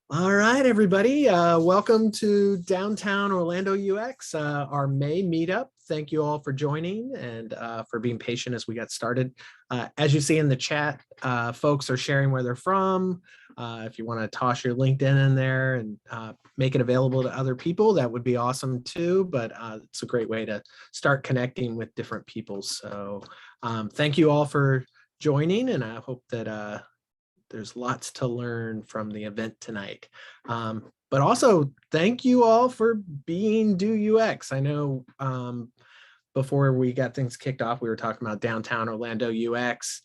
All right, everybody. Welcome to Downtown Orlando UX, our May meetup. Thank you all for joining and for being patient as we got started. As you see in the chat, folks are sharing where they're from. If you want to toss your LinkedIn in there and make it available to other people, that would be awesome too. But it's a great way to start connecting with different people. So thank you all for joining, and I hope that there's lots to learn from the event tonight. But also, thank you all for being Do UX. I know before we got things kicked off, we were talking about Downtown Orlando UX.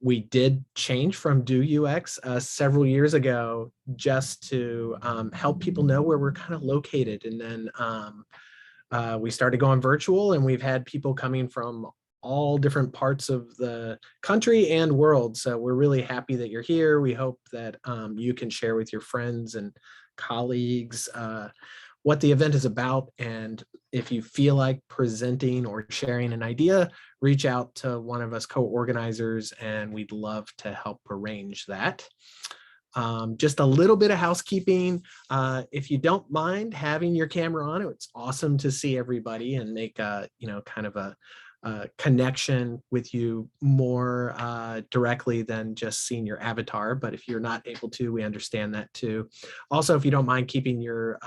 We did change from Do UX several years ago just to help people know where we're kind of located. And then we started going virtual, and we've had people coming from all different parts of the country and world. So we're really happy that you're here. We hope that you can share with your friends and colleagues what the event is about. And if you feel like presenting or sharing an idea, reach out to one of us co-organizers, and we'd love to help arrange that. Just a little bit of housekeeping. If you don't mind having your camera on, it's awesome to see everybody and make a, kind of a connection with you more directly than just seeing your avatar. But if you're not able to, we understand that too. Also, if you don't mind keeping your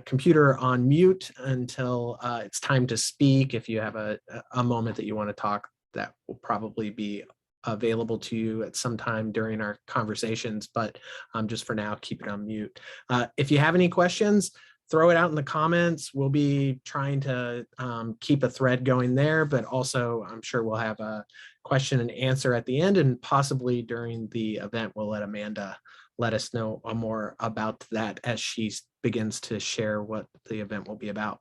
computer on mute until it's time to speak. If you have a moment that you want to talk, that will probably be available to you at some time during our conversations, but just for now, keep it on mute. If you have any questions, throw it out in the comments. We'll be trying to keep a thread going there, but also I'm sure we'll have a question and answer at the end, and possibly during the event, we'll let Amanda let us know more about that as she begins to share what the event will be about.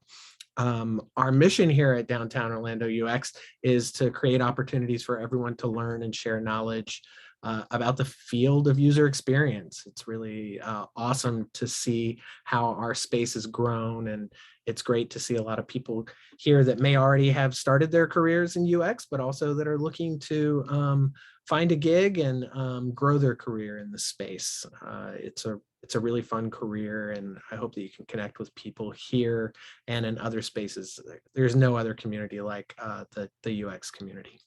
Our mission here at Downtown Orlando UX is to create opportunities for everyone to learn and share knowledge about the field of user experience. It's really awesome to see how our space has grown, and it's great to see a lot of people here that may already have started their careers in UX, but also that are looking to find a gig and grow their career in the space. It's a really fun career, and I hope that you can connect with people here and in other spaces. There's no other community like the UX community.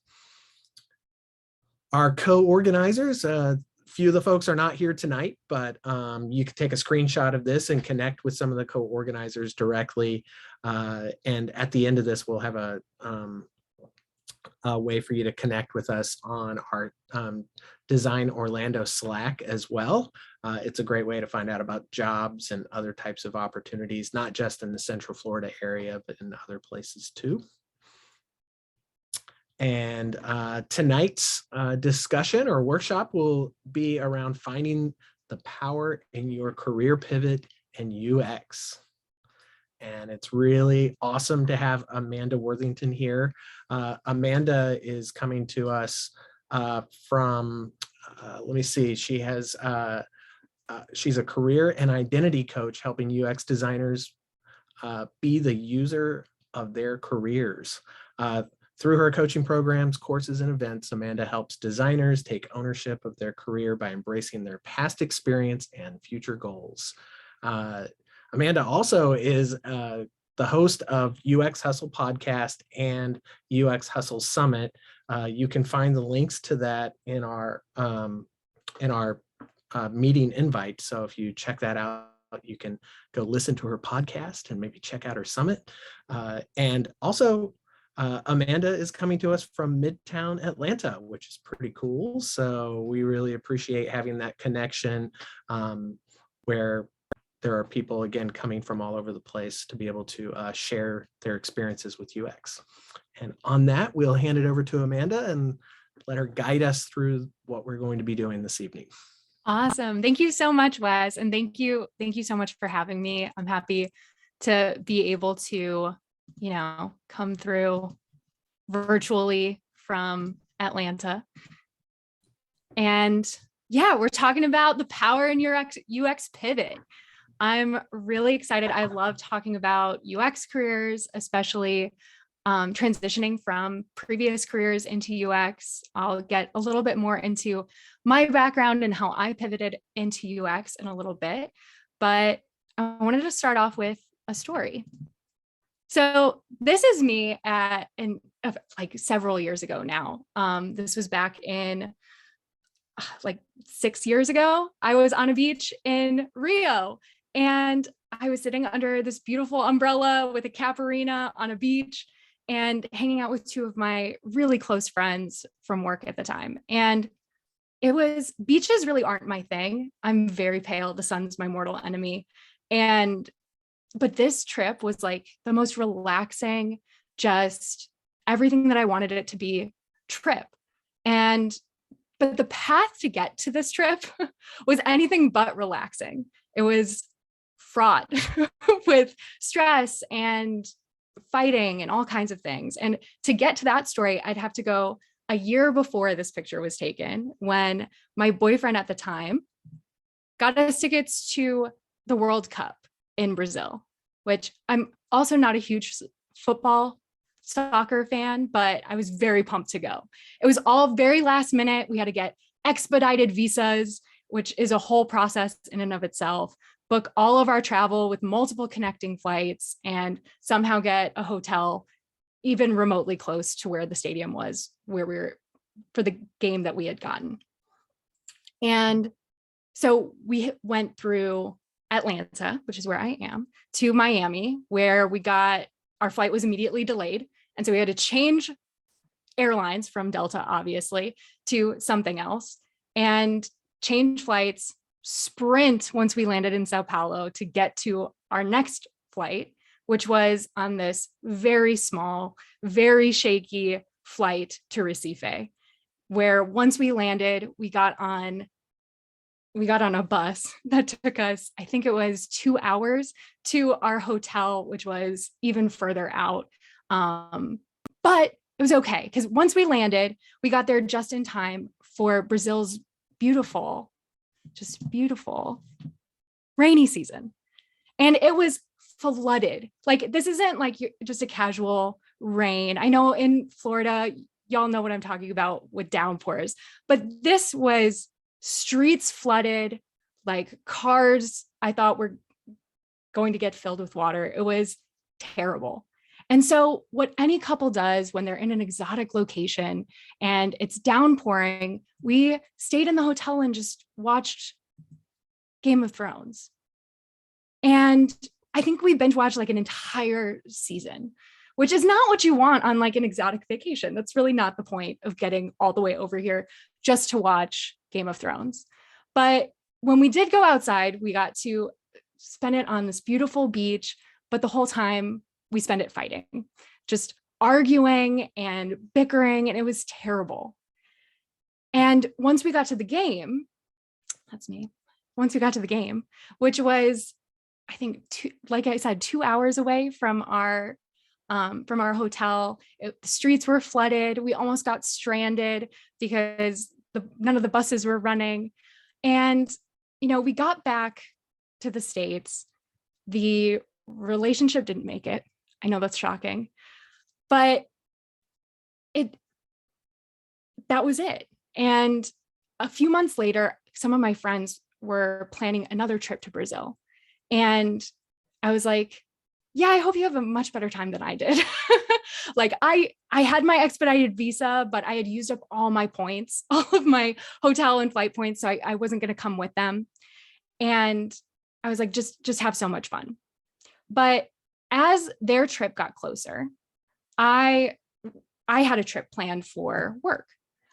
Our co-organizers, a few of the folks are not here tonight, but you can take a screenshot of this and connect with some of the co-organizers directly. And at the end of this, we'll have a way for you to connect with us on our Design Orlando Slack as well. It's a great way to find out about jobs and other types of opportunities, not just in the Central Florida area, but in other places too. And tonight's discussion or workshop will be around finding the power in your career pivot and UX. And it's really awesome to have Amanda Worthington here. Amanda is coming to us from, let me see, she's a career and identity coach helping UX designers be the user of their careers. Through her coaching programs, courses, and events, Amanda helps designers take ownership of their career by embracing their past experience and future goals. Amanda also is the host of UX Hustle podcast and UX Hustle Summit. You can find the links to that in our meeting invite. So if you check that out, you can go listen to her podcast and maybe check out her summit. And also, Amanda is coming to us from Midtown Atlanta, which is pretty cool. So we really appreciate having that connection where there are people, again, coming from all over the place to be able to share their experiences with UX. And on that, we'll hand it over to Amanda and let her guide us through what we're going to be doing this evening. Awesome. Thank you so much, Wes. And thank you so much for having me. I'm happy to be able to come through virtually from Atlanta. And yeah, we're talking about the power in your UX pivot. I'm really excited. I love talking about UX careers, especially transitioning from previous careers into UX. I'll get a little bit more into my background and how I pivoted into UX in a little bit, but I wanted to start off with a story. So this is me like several years ago now. This was back in like 6 years ago. I was on a beach in Rio, and I was sitting under this beautiful umbrella with a caparina on a beach and hanging out with two of my really close friends from work at the time. And beaches really aren't my thing. I'm very pale. The sun's my mortal enemy. But this trip was like the most relaxing, just everything that I wanted it to be trip. But the path to get to this trip was anything but relaxing. It was fraught with stress and fighting and all kinds of things. And to get to that story, I'd have to go a year before this picture was taken, when my boyfriend at the time got us tickets to the World Cup in Brazil, which I'm also not a huge soccer fan, but I was very pumped to go. It was all very last minute. We had to get expedited visas, which is a whole process in and of itself, book all of our travel with multiple connecting flights, and somehow get a hotel even remotely close to where the stadium was, where we were for the game that we had gotten. And so we went through Atlanta, which is where I am, to Miami, where our flight was immediately delayed. And so we had to change airlines from Delta, obviously, to something else, and change flights, sprint once we landed in Sao Paulo to get to our next flight, which was on this very small, very shaky flight to Recife, where once we landed, we got on a bus that took us, I think it was 2 hours to our hotel, which was even further out. But it was okay, because once we landed, we got there just in time for Brazil's beautiful, just beautiful rainy season. And it was flooded. Like, this isn't like just a casual rain. I know in Florida, y'all know what I'm talking about with downpours, but this was streets flooded, like cars I thought were going to get filled with water. It was terrible. And so what any couple does when they're in an exotic location and it's downpouring, we stayed in the hotel and just watched Game of Thrones. And I think we binge watched like an entire season, which is not what you want on like an exotic vacation. That's really not the point of getting all the way over here just to watch Game of Thrones. But when we did go outside, we got to spend it on this beautiful beach, but the whole time we spent it fighting, just arguing and bickering, and it was terrible. And once we got to the game, once we got to the game, which was, I think, like I said, 2 hours away from our hotel, the streets were flooded. We almost got stranded because none of the buses were running. And, we got back to the States. The relationship didn't make it. I know that's shocking, but that was it. And a few months later, some of my friends were planning another trip to Brazil. And I was like, yeah, I hope you have a much better time than I did. Like I had my expedited visa, but I had used up all my points, all of my hotel and flight points. So I wasn't going to come with them. And I was like, just have so much fun. But as their trip got closer, I had a trip planned for work.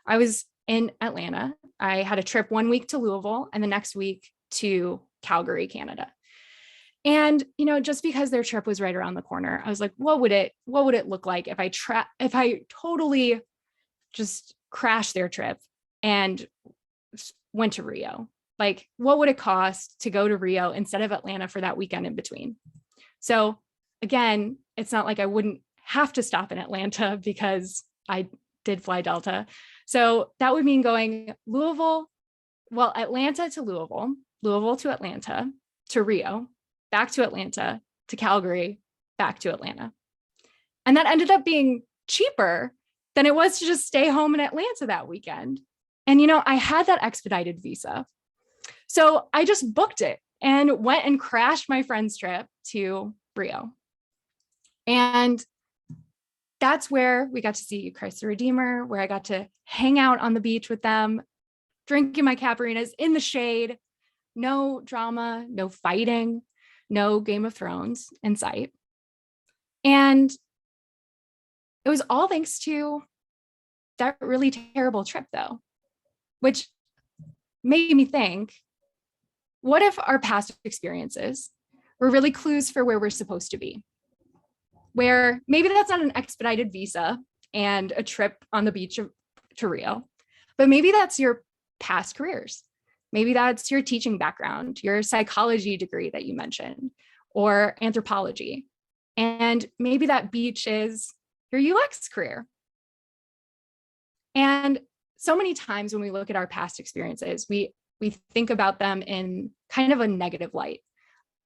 I was in Atlanta. I had a trip 1 week to Louisville and the next week to Calgary, Canada. And, just because their trip was right around the corner, I was like, what would it look like if I totally just crashed their trip and went to Rio? Like, what would it cost to go to Rio instead of Atlanta for that weekend in between? So again, it's not like I wouldn't have to stop in Atlanta because I did fly Delta. So that would mean going Atlanta to Louisville, Louisville to Atlanta, to Rio, back to Atlanta, to Calgary, back to Atlanta. And that ended up being cheaper than it was to just stay home in Atlanta that weekend. And, I had that expedited visa. So I just booked it and went and crashed my friend's trip to Rio. And that's where we got to see Christ the Redeemer, where I got to hang out on the beach with them, drinking my caparinas in the shade, no drama, no fighting, no Game of Thrones in sight. And it was all thanks to that really terrible trip, though, which made me think, what if our past experiences were really clues for where we're supposed to be? Where maybe that's not an expedited visa and a trip on the beach to Rio, but maybe that's your past careers. Maybe that's your teaching background, your psychology degree that you mentioned, or anthropology. And maybe that beach is your UX career. And so many times when we look at our past experiences, we think about them in kind of a negative light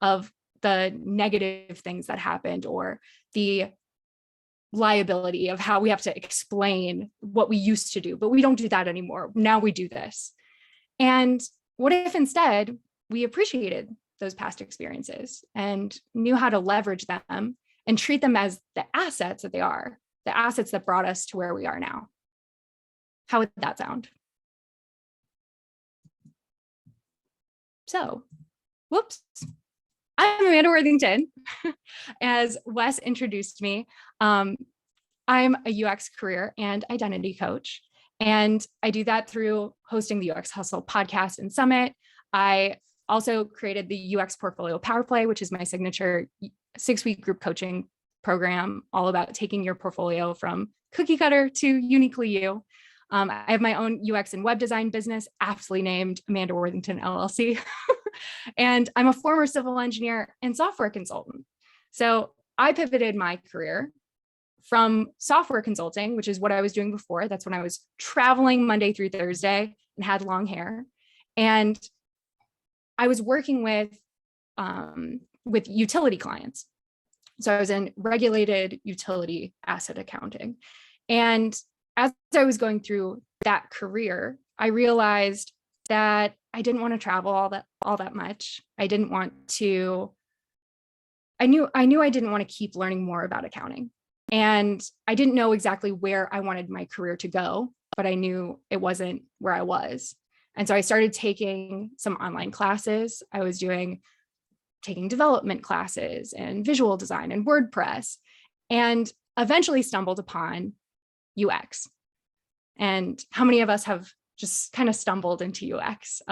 of the negative things that happened, or the liability of how we have to explain what we used to do, but we don't do that anymore. Now we do this. And what if instead we appreciated those past experiences and knew how to leverage them and treat them as the assets that they are, the assets that brought us to where we are now? How would that sound? So, whoops. I'm Amanda Worthington. As Wes introduced me, I'm a UX career and identity coach. And I do that through hosting the UX Hustle podcast and summit. I also created the UX Portfolio Power Play, which is my signature 6-week group coaching program, all about taking your portfolio from cookie cutter to uniquely you. I have my own UX and web design business, aptly named Amanda Worthington LLC. And I'm a former civil engineer and software consultant. So I pivoted my career from software consulting, which is what I was doing before. That's when I was traveling Monday through Thursday and had long hair. And I was working with utility clients. So I was in regulated utility asset accounting. And as I was going through that career, I realized that I didn't want to travel all that much. I knew I didn't want to keep learning more about accounting. And I didn't know exactly where I wanted my career to go, but I knew it wasn't where I was. And so I started taking some online classes. I was taking development classes and visual design and WordPress, and eventually stumbled upon UX. And how many of us have just kind of stumbled into UX?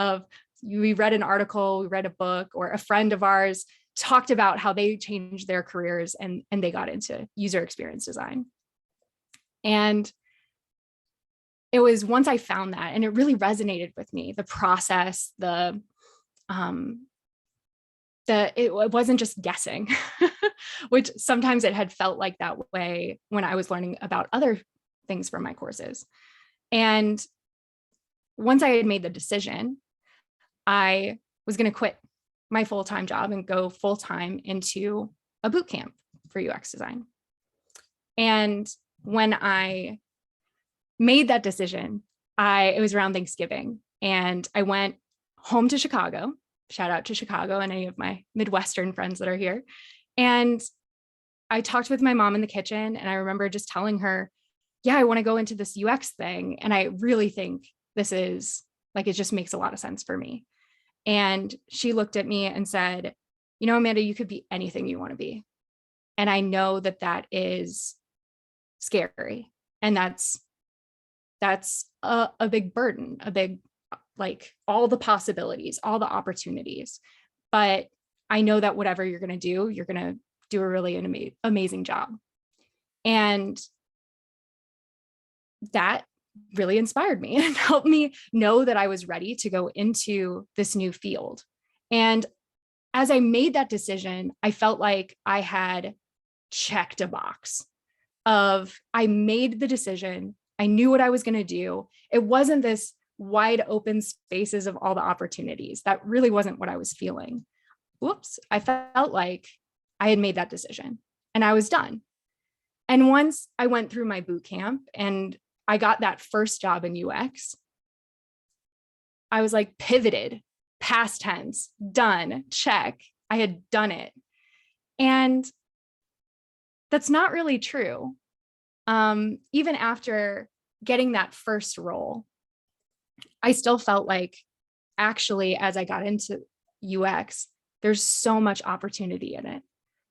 We read an article, we read a book, or a friend of ours talked about how they changed their careers and they got into user experience design. And it was once I found that, and it really resonated with me, the process, it wasn't just guessing, which sometimes it had felt like that way when I was learning about other things from my courses. And once I had made the decision, I was going to quit my full-time job and go full-time into a boot camp for UX design. And when I made that decision, it was around Thanksgiving, and I went home to Chicago. Shout out to Chicago and any of my Midwestern friends that are here. And I talked with my mom in the kitchen, and I remember just telling her, yeah, I want to go into this UX thing. And I really think this is it just makes a lot of sense for me. And she looked at me and said, Amanda, you could be anything you want to be. And I know that is scary. And that's a big burden, a big, all the possibilities, all the opportunities. But I know that whatever you're going to do a really amazing job. And that really inspired me and helped me know that I was ready to go into this new field. And as I made that decision, I felt like I had checked a box of I made the decision. I knew what I was going to do. It wasn't this wide open spaces of all the opportunities. That really wasn't what I was feeling. I felt like I had made that decision and I was done. And once I went through my boot camp and I got that first job in UX, I was like pivoted, past tense, done, check. I had done it. And that's not really true. Even after getting that first role, I still felt like actually, as I got into UX, there's so much opportunity in it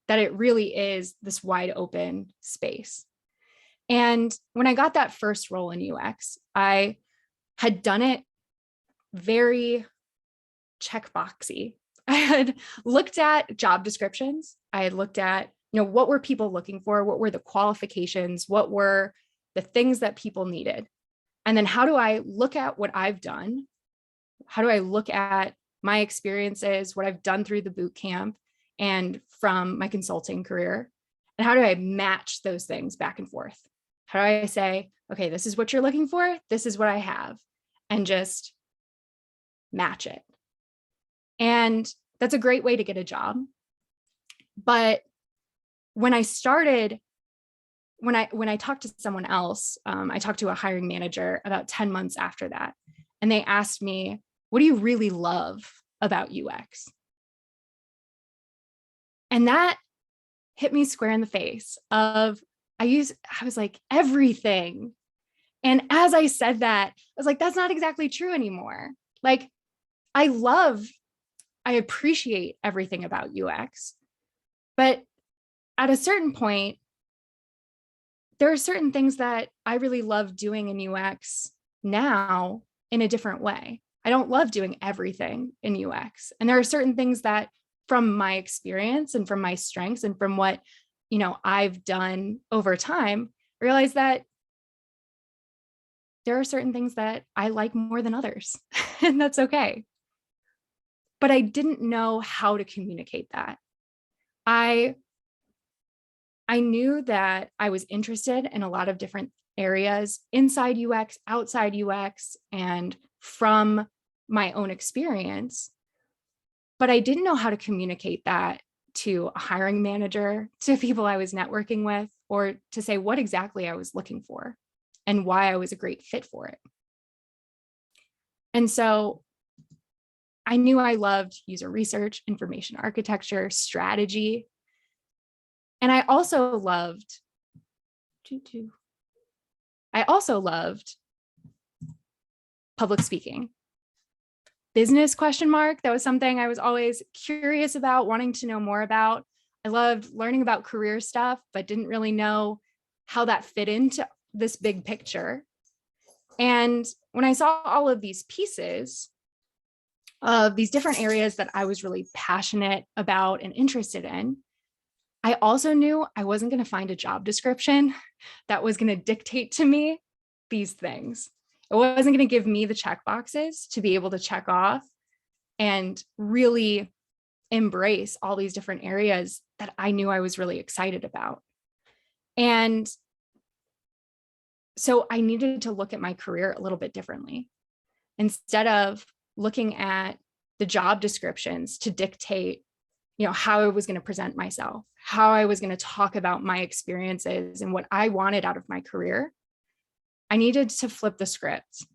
that it really is this wide open space. And when I got that first role in UX, I had done it very checkboxy. I had looked at job descriptions. I had looked at, what were people looking for? What were the qualifications? What were the things that people needed? And then how do I look at what I've done? How do I look at my experiences, what I've done through the boot camp and from my consulting career? And how do I match those things back and forth? How do I say, okay, this is what you're looking for. This is what I have, and just match it. And that's a great way to get a job. But when I started, when I talked to someone else, I talked to a hiring manager about 10 months after that, and they asked me, what do you really love about UX? And that hit me square in the face of, I was like, everything. And as I said that, I was like, that's not exactly true anymore. Like, I appreciate everything about UX, but at a certain point, there are certain things that I really love doing in UX now in a different way. I don't love doing everything in UX. And there are certain things that from my experience and from my strengths and from what, I've done over time, I realize that there are certain things that I like more than others, and that's okay. But I didn't know how to communicate that. I knew that I was interested in a lot of different areas inside UX, outside UX, and from my own experience, but I didn't know how to communicate that to a hiring manager, to people I was networking with, or to say what exactly I was looking for and why I was a great fit for it. And so I knew I loved user research, information architecture, strategy. And I also loved public speaking. Business ? That was something I was always curious about, wanting to know more about. I loved learning about career stuff, but didn't really know how that fit into this big picture. And when I saw all of these pieces of these different areas that I was really passionate about and interested in, I also knew I wasn't going to find a job description that was going to dictate to me these things. It wasn't going to give me the check boxes to be able to check off and really embrace all these different areas that I knew I was really excited about. And so I needed to look at my career a little bit differently. Instead of looking at the job descriptions to dictate, how I was going to present myself, how I was going to talk about my experiences and what I wanted out of my career, I needed to flip the script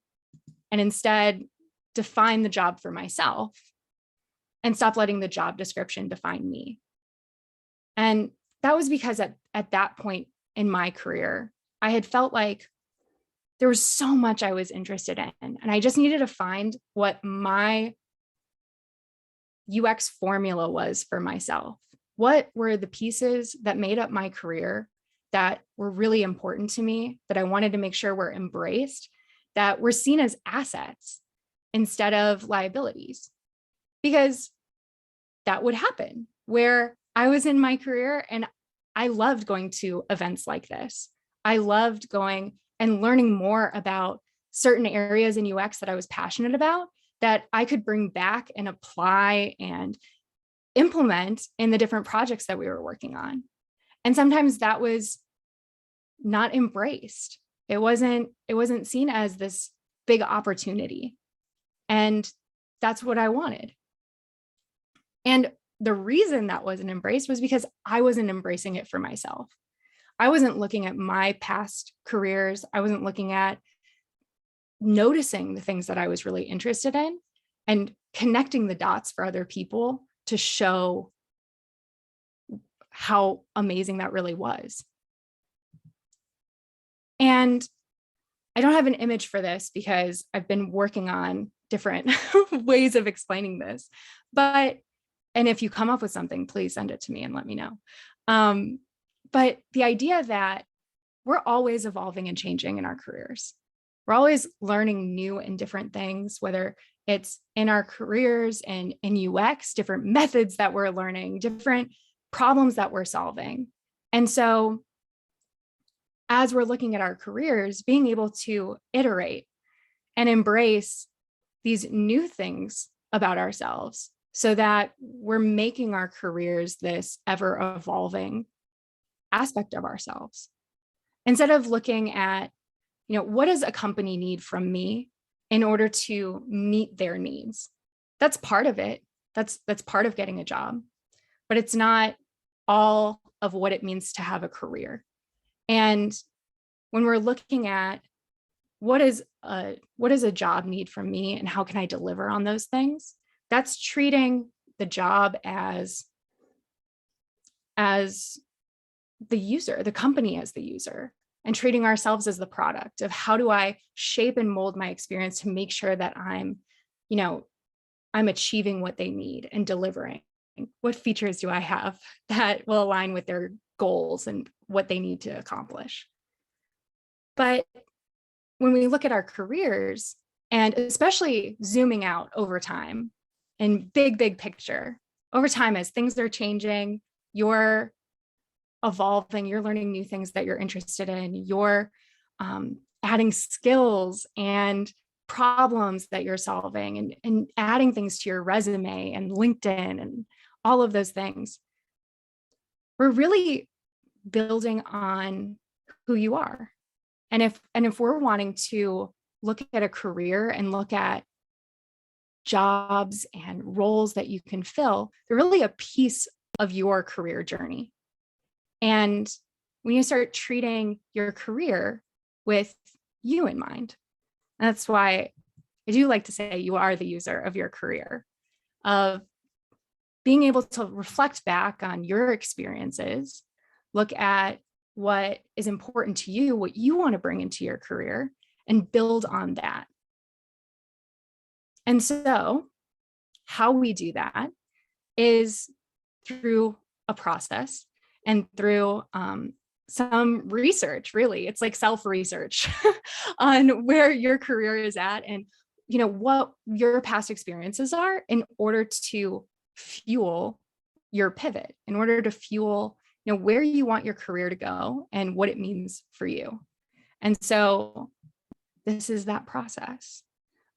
and instead define the job for myself and stop letting the job description define me. And that was because at that point in my career, I had felt like there was so much I was interested in, and I just needed to find what my UX formula was for myself. What were the pieces that made up my career that were really important to me, that I wanted to make sure were embraced, that were seen as assets instead of liabilities? Because that would happen where I was in my career and I loved going to events like this. I loved going and learning more about certain areas in UX that I was passionate about that I could bring back and apply and implement in the different projects that we were working on. And sometimes that was not embraced. It wasn't seen as this big opportunity. And that's what I wanted. And the reason that wasn't embraced was because I wasn't embracing it for myself. I wasn't looking at my past careers. I wasn't looking at noticing the things that I was really interested in and connecting the dots for other people to show how amazing that really was. And I don't have an image for this because I've been working on different ways of explaining this, and if you come up with something, please send it to me and let me know. But the idea that we're always evolving and changing in our careers. We're always learning new and different things, whether it's in our careers and in UX, different methods that we're learning, different problems that we're solving. And so as we're looking at our careers, being able to iterate and embrace these new things about ourselves so that we're making our careers this ever evolving aspect of ourselves. Instead of looking at, what does a company need from me in order to meet their needs? That's part of it. That's part of getting a job, but it's not all of what it means to have a career. And when we're looking at what does a job need from me and how can I deliver on those things, that's treating the job as the user, the company as the user, and treating ourselves as the product of how do I shape and mold my experience to make sure that I'm achieving what they need and delivering. What features do I have that will align with their goals and what they need to accomplish? But when we look at our careers, and especially zooming out over time and big picture, over time as things are changing, you're evolving, you're learning new things that you're interested in, you're adding skills and problems that you're solving and adding things to your resume and LinkedIn and all of those things. We're really building on who you are. And if we're wanting to look at a career and look at jobs and roles that you can fill, they're really a piece of your career journey. And when you start treating your career with you in mind, that's why I do like to say you are the user of your career, of being able to reflect back on your experiences, look at what is important to you, what you want to bring into your career, and build on that. And so how we do that is through a process and through some research, really. It's like self-research on where your career is at and what your past experiences are in order to fuel your pivot, in order to fuel where you want your career to go and what it means for you. And so this is that process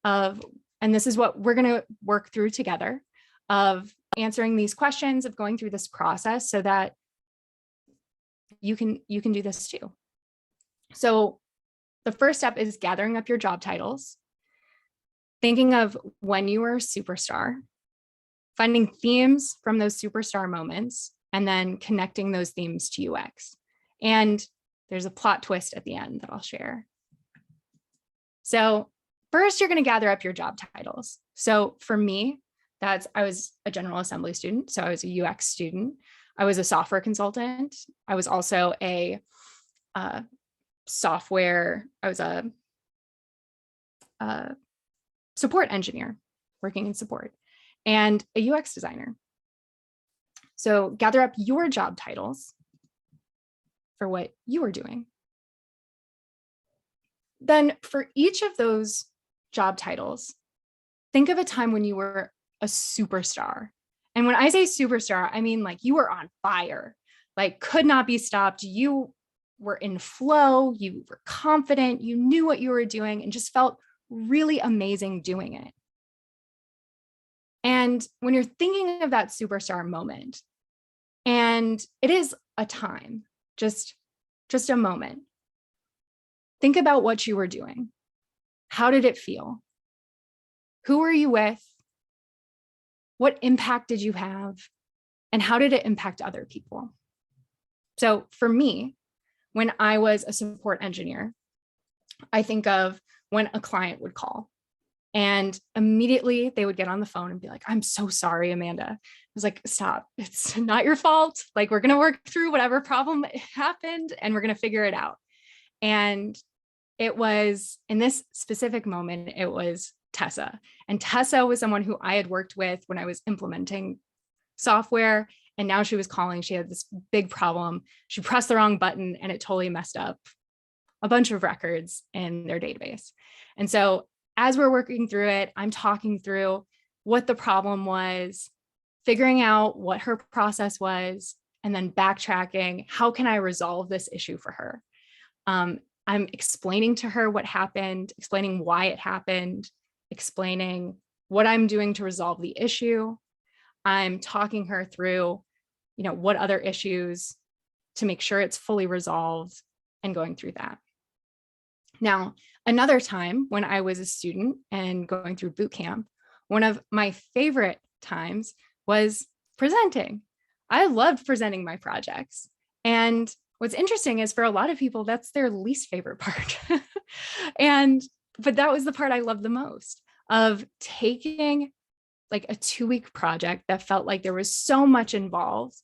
and this is what we're going to work through together, of answering these questions, of going through this process so that you can do this too. So the first step is gathering up your job titles, thinking of when you were a superstar, finding themes from those superstar moments, and then connecting those themes to UX. And there's a plot twist at the end that I'll share. So first, you're going to gather up your job titles. So for me, I was a general assembly student. So I was a UX student. I was a software consultant. I was also a support engineer working in support, and a UX designer. So gather up your job titles for what you are doing. Then for each of those job titles, think of a time when you were a superstar. And when I say superstar, I mean like you were on fire, like could not be stopped. You were in flow, you were confident, you knew what you were doing and just felt really amazing doing it. And when you're thinking of that superstar moment, and it is a time, just a moment, think about what you were doing. How did it feel? Who were you with? What impact did you have? And how did it impact other people? So for me, when I was a support engineer, I think of when a client would call and immediately they would get on the phone and be like, I'm so sorry, Amanda. I was like, stop, it's not your fault. Like, we're going to work through whatever problem happened and we're going to figure it out. And it was, in this specific moment, it was Tessa. And Tessa was someone who I had worked with when I was implementing software. And now she was calling, she had this big problem. She pressed the wrong button and it totally messed up a bunch of records in their database. And so as we're working through it, I'm talking through what the problem was, figuring out what her process was, and then backtracking, how can I resolve this issue for her? I'm explaining to her what happened, explaining why it happened, explaining what I'm doing to resolve the issue. I'm talking her through, what other issues to make sure it's fully resolved and going through that. Now, another time when I was a student and going through boot camp, one of my favorite times was presenting. I loved presenting my projects. And what's interesting is for a lot of people, that's their least favorite part. But that was the part I loved the most, of taking like a 2-week project that felt like there was so much involved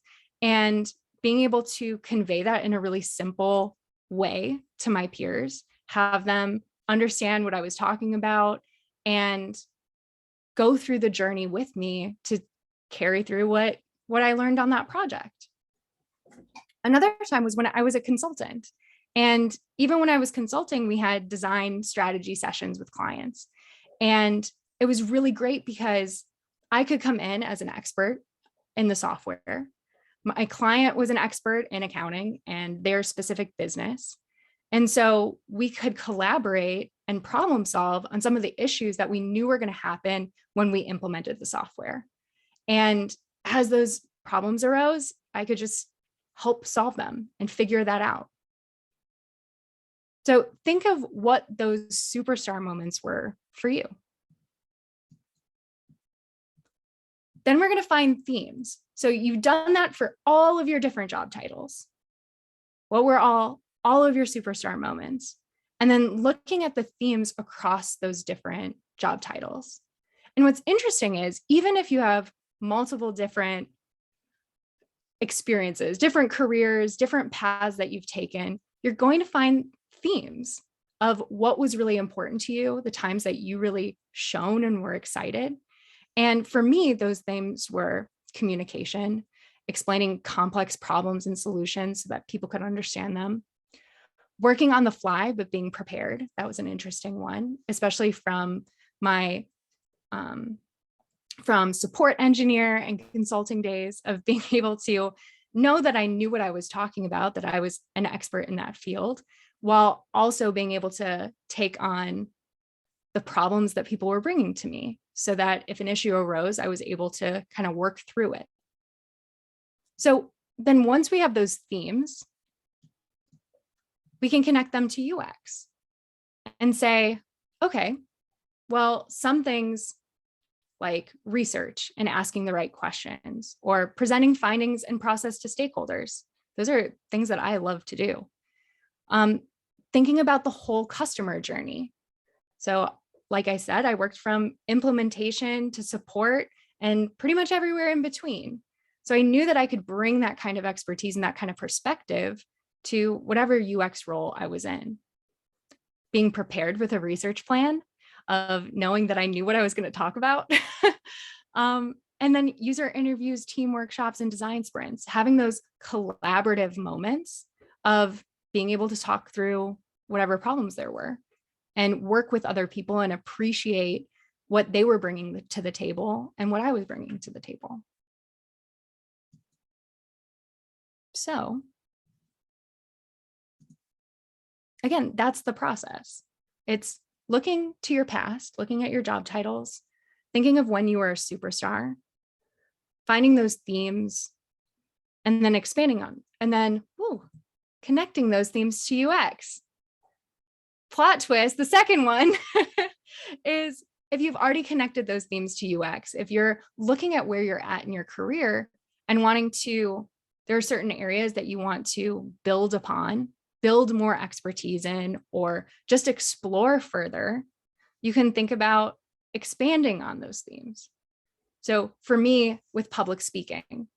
and being able to convey that in a really simple way to my peers, have them understand what I was talking about and go through the journey with me to carry through what I learned on that project. Another time was when I was a consultant. And even when I was consulting, we had design strategy sessions with clients. And it was really great because I could come in as an expert in the software. My client was an expert in accounting and their specific business. And so we could collaborate and problem solve on some of the issues that we knew were going to happen when we implemented the software. And as those problems arose, I could just help solve them and figure that out. So think of what those superstar moments were for you. Then we're going to find themes. So you've done that for all of your different job titles. What were all of your superstar moments? And then looking at the themes across those different job titles. And what's interesting is, even if you have multiple different experiences, different careers, different paths that you've taken, you're going to find themes of what was really important to you, the times that you really shone and were excited. And for me, those themes were communication, explaining complex problems and solutions so that people could understand them, working on the fly, but being prepared. That was an interesting one, especially from my from support engineer and consulting days, of being able to know that I knew what I was talking about, that I was an expert in that field, while also being able to take on the problems that people were bringing to me, so that if an issue arose, I was able to kind of work through it. So then once we have those themes, we can connect them to UX and say, okay, well, some things like research and asking the right questions, or presenting findings and process to stakeholders, those are things that I love to do. Thinking about the whole customer journey. So like I said, I worked from implementation to support and pretty much everywhere in between. So I knew that I could bring that kind of expertise and that kind of perspective to whatever UX role I was in. Being prepared with a research plan, of knowing that I knew what I was going to talk about. And then user interviews, team workshops, and design sprints, having those collaborative moments of being able to talk through whatever problems there were and work with other people and appreciate what they were bringing to the table and what I was bringing to the table. So again, that's the process. It's looking to your past, looking at your job titles, thinking of when you were a superstar, finding those themes, and then expanding on, and then connecting those themes to UX. Plot twist, the second one is, if you've already connected those themes to UX, if you're looking at where you're at in your career and wanting to, there are certain areas that you want to build upon build more expertise in or just explore further, you can think about expanding on those themes. So for me, with public speaking,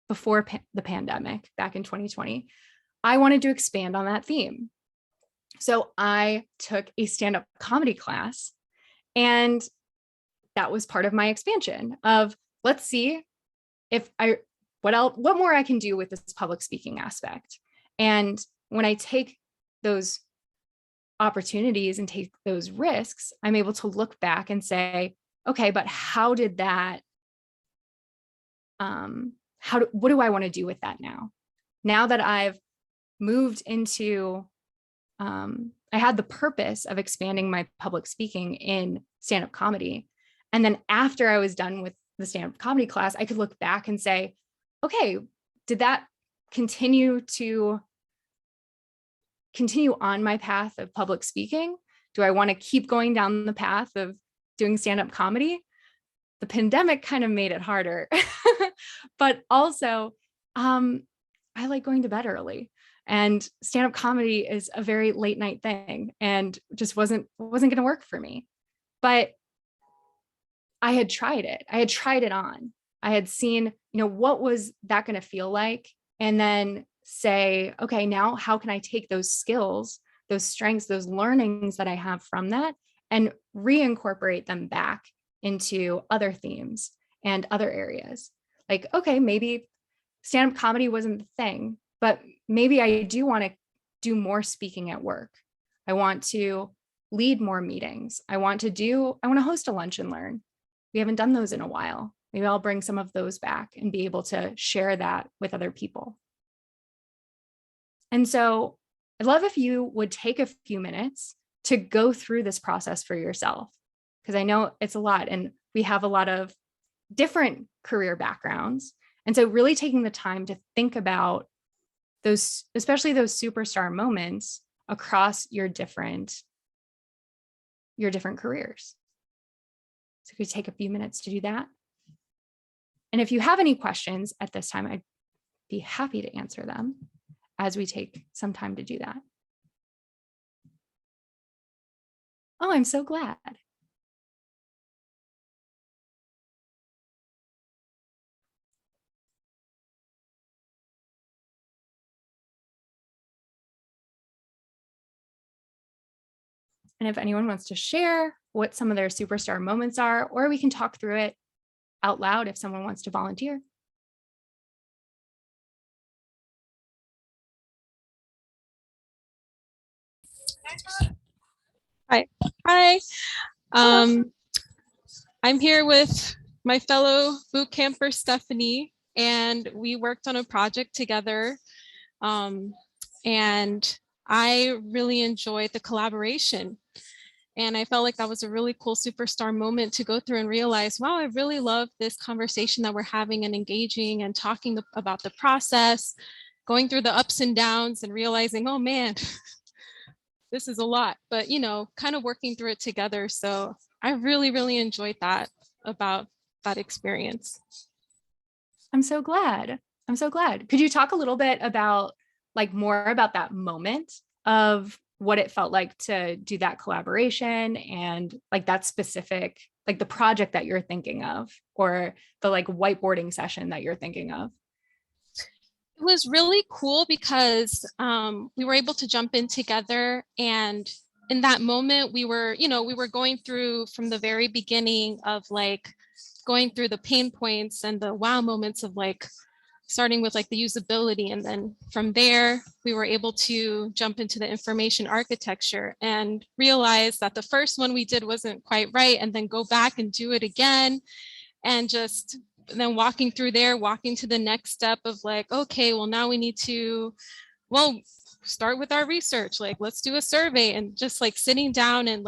before the pandemic, back in 2020, I wanted to expand on that theme. So I took a stand-up comedy class, and that was part of my expansion of, let's see if what more I can do with this public speaking aspect. And when I take those opportunities and take those risks, I'm able to look back and say, okay, but how did that, what do I want to do with that now? Now that I've moved into, I had the purpose of expanding my public speaking in stand-up comedy. And then after I was done with the stand-up comedy class, I could look back and say, okay, did that continue on my path of public speaking? Do I want to keep going down the path of doing stand-up comedy? The pandemic kind of made it harder, but also I like going to bed early, and stand-up comedy is a very late night thing and just wasn't going to work for me. But I had tried it. I had tried it on. I had seen, what was that going to feel like? And then say, okay, now how can I take those skills, those strengths, those learnings that I have from that and reincorporate them back into other themes and other areas? Like, okay, maybe stand-up comedy wasn't the thing, but maybe I do want to do more speaking at work. I want to lead more meetings. I want to host a lunch and learn. We haven't done those in a while. Maybe I'll bring some of those back and be able to share that with other people. And so I'd love if you would take a few minutes to go through this process for yourself, because I know it's a lot and we have a lot of different career backgrounds. And so really taking the time to think about those, especially those superstar moments across your different careers. So could you take a few minutes to do that? And if you have any questions at this time, I'd be happy to answer them as we take some time to do that. Oh, I'm so glad. And if anyone wants to share what some of their superstar moments are, or we can talk through it out loud if someone wants to volunteer. Hi. Hi. I'm here with my fellow boot camper, Stephanie, and we worked on a project together. And I really enjoyed the collaboration. And I felt like that was a really cool superstar moment to go through and realize, wow, I really love this conversation that we're having and engaging and talking about the process, going through the ups and downs and realizing, oh man, this is a lot, but kind of working through it together. So I really, really enjoyed that about that experience. I'm so glad. I'm so glad. Could you talk a little bit about more about that moment of what it felt like to do that collaboration and that specific, the project that you're thinking of, or the whiteboarding session that you're thinking of? It was really cool because we were able to jump in together, and in that moment we were going through from the very beginning of going through the pain points and the wow moments of starting with the usability, and then from there we were able to jump into the information architecture and realize that the first one we did wasn't quite right, and then go back and do it again, and then walking through there, walking to the next step of okay, well now we need to start with our research, let's do a survey, and just sitting down and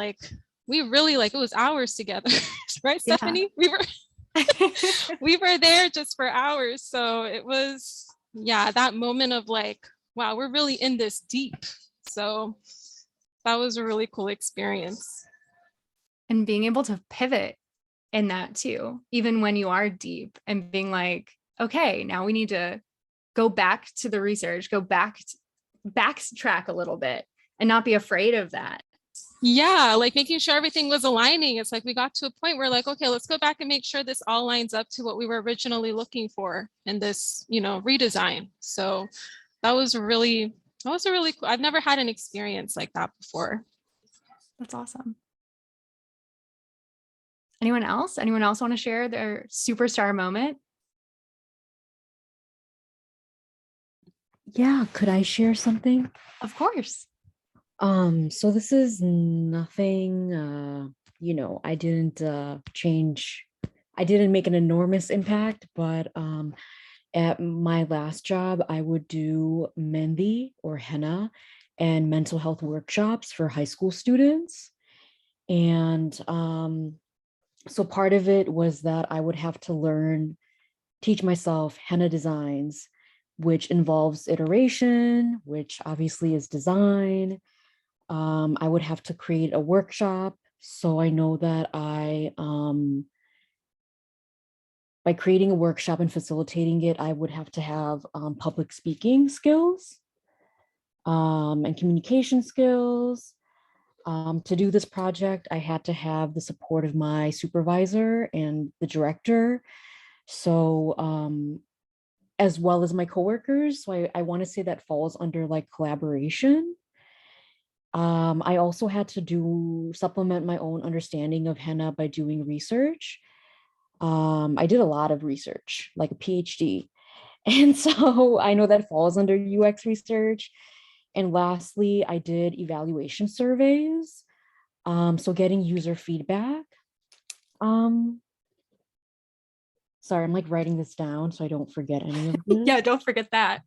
we really it was hours together. Right, Stephanie? Yeah. We were there just for hours. So it was, that moment of wow, we're really in this deep. So that was a really cool experience. And being able to pivot in that too, even when you are deep, and being okay, now we need to go back to the research, go back backtrack a little bit and not be afraid of that. Yeah, like making sure everything was aligning. It's like we got to a point where like, okay, let's go back and make sure this all lines up to what we were originally looking for in this, redesign. So that was a really cool. I've never had an experience like that before. That's awesome. Anyone else? Anyone else want to share their superstar moment? Yeah, could I share something? Of course. So this is nothing, I didn't I didn't make an enormous impact, but at my last job, I would do mehndi or henna and mental health workshops for high school students. And so part of it was that I would have to teach myself henna designs, which involves iteration, which obviously is design. I would have to create a workshop. So I know that by creating a workshop and facilitating it, I would have to have public speaking skills and communication skills. To do this project, I had to have the support of my supervisor and the director. So, as well as my coworkers. So I want to say that falls under like collaboration. I also had to supplement my own understanding of henna by doing research. I did a lot of research, like a PhD. And so I know that falls under UX research. And lastly, I did evaluation surveys. So getting user feedback. Sorry, I'm like writing this down so I don't forget any of this. Yeah, don't forget that.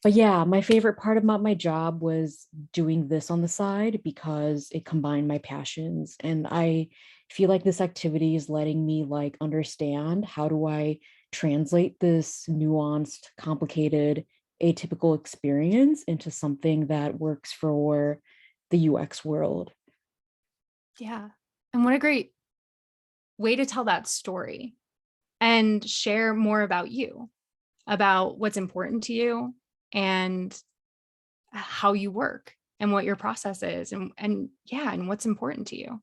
But yeah, my favorite part about my job was doing this on the side because it combined my passions. And I feel like this activity is letting me like understand how do I translate this nuanced, complicated, atypical experience into something that works for the UX world. Yeah. And what a great way to tell that story and share more about you, about what's important to you and how you work and what your process is and what's important to you.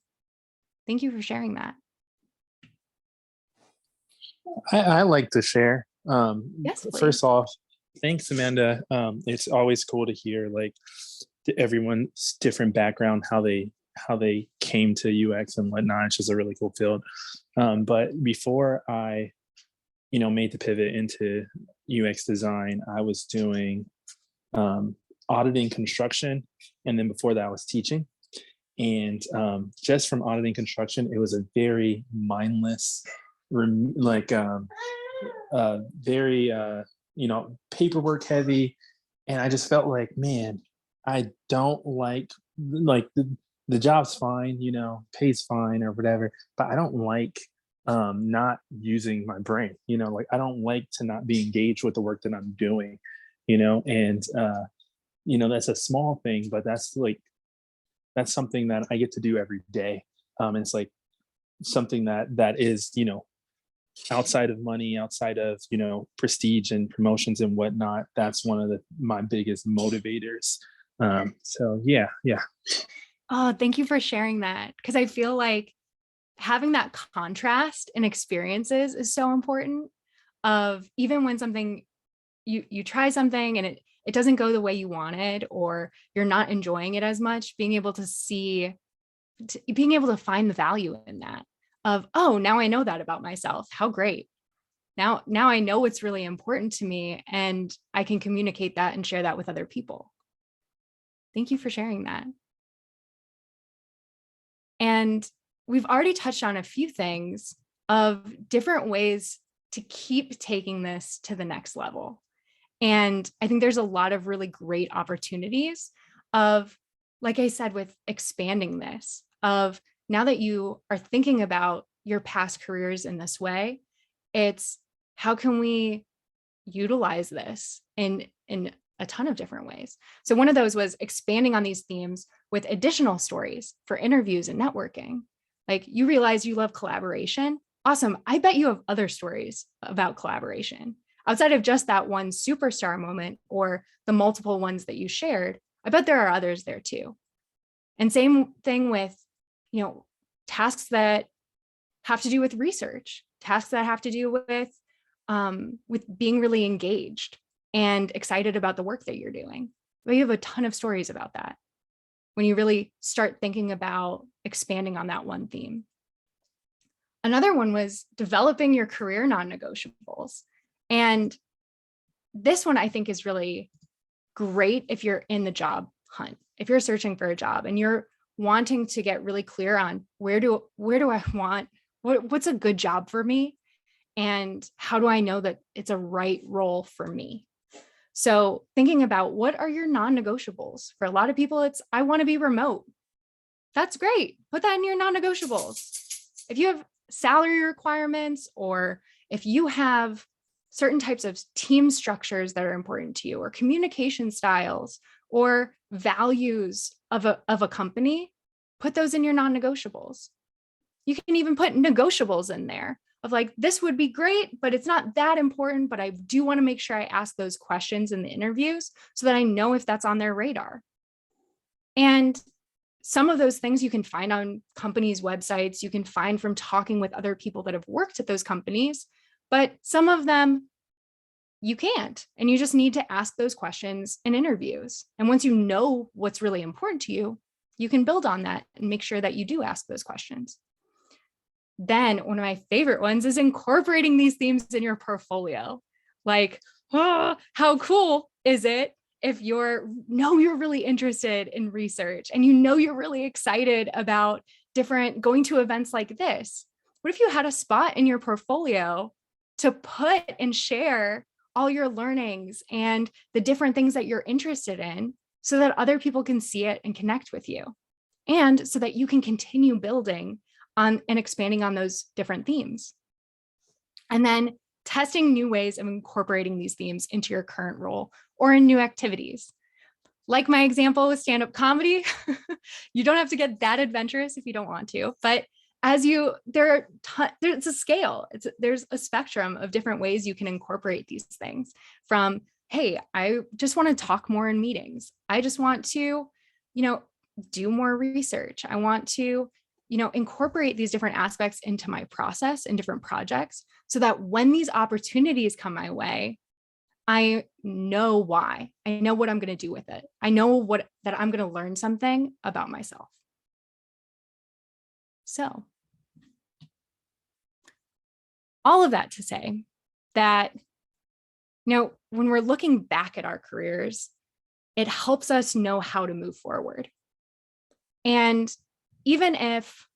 Thank you for sharing that. I like to share. Yes, please. First off, thanks, Amanda. It's always cool to hear like everyone's different background, how they came to UX and whatnot. It's just a really cool field. But before I, made the pivot into UX design, I was doing auditing construction, and then before that, I was teaching. And just from auditing construction, it was a very mindless, very paperwork heavy, and I just felt like, man, I don't like the job's fine, pays fine or whatever, but I don't like not using my brain, like I don't like to not be engaged with the work that I'm doing, and that's a small thing, but that's something that I get to do every day. And it's like something that is, outside of money, outside of, prestige and promotions and whatnot. That's one of my biggest motivators. So yeah. Oh, thank you for sharing that. Because I feel like having that contrast in experiences is so important. Of even when something you try something and it doesn't go the way you wanted, or you're not enjoying it as much, being able to find the value in that of, oh, now I know that about myself. How great. Now I know what's really important to me and I can communicate that and share that with other people. Thank you for sharing that. And we've already touched on a few things of different ways to keep taking this to the next level. And I think there's a lot of really great opportunities of, like I said, with expanding this, of now that you are thinking about your past careers in this way, it's how can we utilize this in a ton of different ways. So one of those was expanding on these themes with additional stories for interviews and networking. Like, you realize you love collaboration. Awesome. I bet you have other stories about collaboration. outside of just that one superstar moment or the multiple ones that you shared, I bet there are others there too. And same thing with, tasks that have to do with research, tasks that have to do with being really engaged and excited about the work that you're doing. But you have a ton of stories about that when you really start thinking about expanding on that one theme. Another one was developing your career non-negotiables. And this one I think is really great if you're in the job hunt, if you're searching for a job and you're wanting to get really clear on where do I want, what's a good job for me? And how do I know that it's a right role for me? So thinking about what are your non-negotiables? For a lot of people, it's, I want to be remote. That's great. Put that in your non-negotiables. If you have salary requirements, or if you have certain types of team structures that are important to you, or communication styles, or values of a company, put those in your non-negotiables. You can even put negotiables in there of like, this would be great, but it's not that important, but I do want to make sure I ask those questions in the interviews so that I know if that's on their radar. And some of those things you can find on companies' websites, you can find from talking with other people that have worked at those companies, but some of them you can't, and you just need to ask those questions in interviews. And once you know what's really important to you, you can build on that and make sure that you do ask those questions. Then one of my favorite ones is incorporating these themes in your portfolio. Like, oh, how cool is it if you're really interested in research and you're really excited about going to events like this? What if you had a spot in your portfolio to put and share all your learnings and the different things that you're interested in so that other people can see it and connect with you, and so that you can continue building on and expanding on those different themes? And then testing new ways of incorporating these themes into your current role or in new activities. Like my example with stand-up comedy, you don't have to get that adventurous if you don't want to, but there's a scale. There's a spectrum of different ways you can incorporate these things. From, hey, I just want to talk more in meetings. I just want to, do more research. I want to, incorporate these different aspects into my process and different projects so that when these opportunities come my way, I know why. I know what I'm going to do with it. I know that I'm going to learn something about myself. So all of that to say that, when we're looking back at our careers, it helps us know how to move forward. And even if,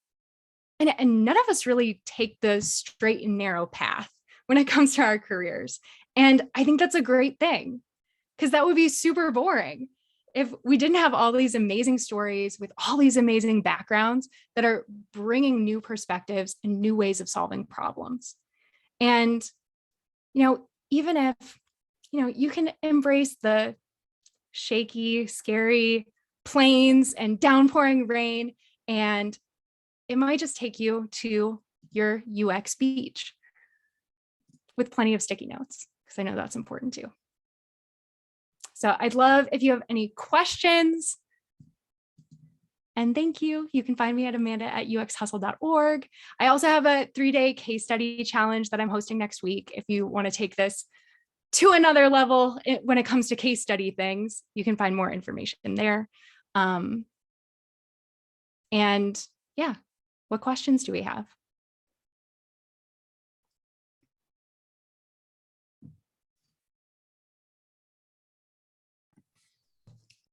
and none of us really take the straight and narrow path when it comes to our careers. And I think that's a great thing, because that would be super boring if we didn't have all these amazing stories with all these amazing backgrounds that are bringing new perspectives and new ways of solving problems. And, even if, you can embrace the shaky, scary planes and downpouring rain, and it might just take you to your UX beach with plenty of sticky notes, because I know that's important too. So I'd love if you have any questions. And thank you. You can find me at amanda@uxhustle.org. I also have a 3-day case study challenge that I'm hosting next week. If you want to take this to another level when it comes to case study things, you can find more information there. And yeah, what questions do we have?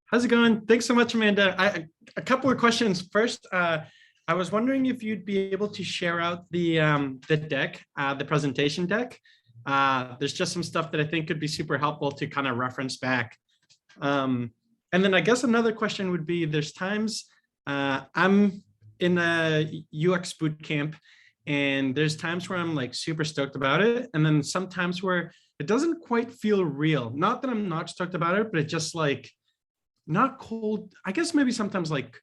How's it going? Thanks so much, Amanda. A couple of questions. First, I was wondering if you'd be able to share out the deck, the presentation deck. There's just some stuff that I think could be super helpful to kind of reference back. And then I guess another question would be, there's times I'm in a UX boot camp, and there's times where I'm like super stoked about it. And then sometimes where it doesn't quite feel real. Not that I'm not stoked about it, but it just like, not cold. I guess maybe sometimes like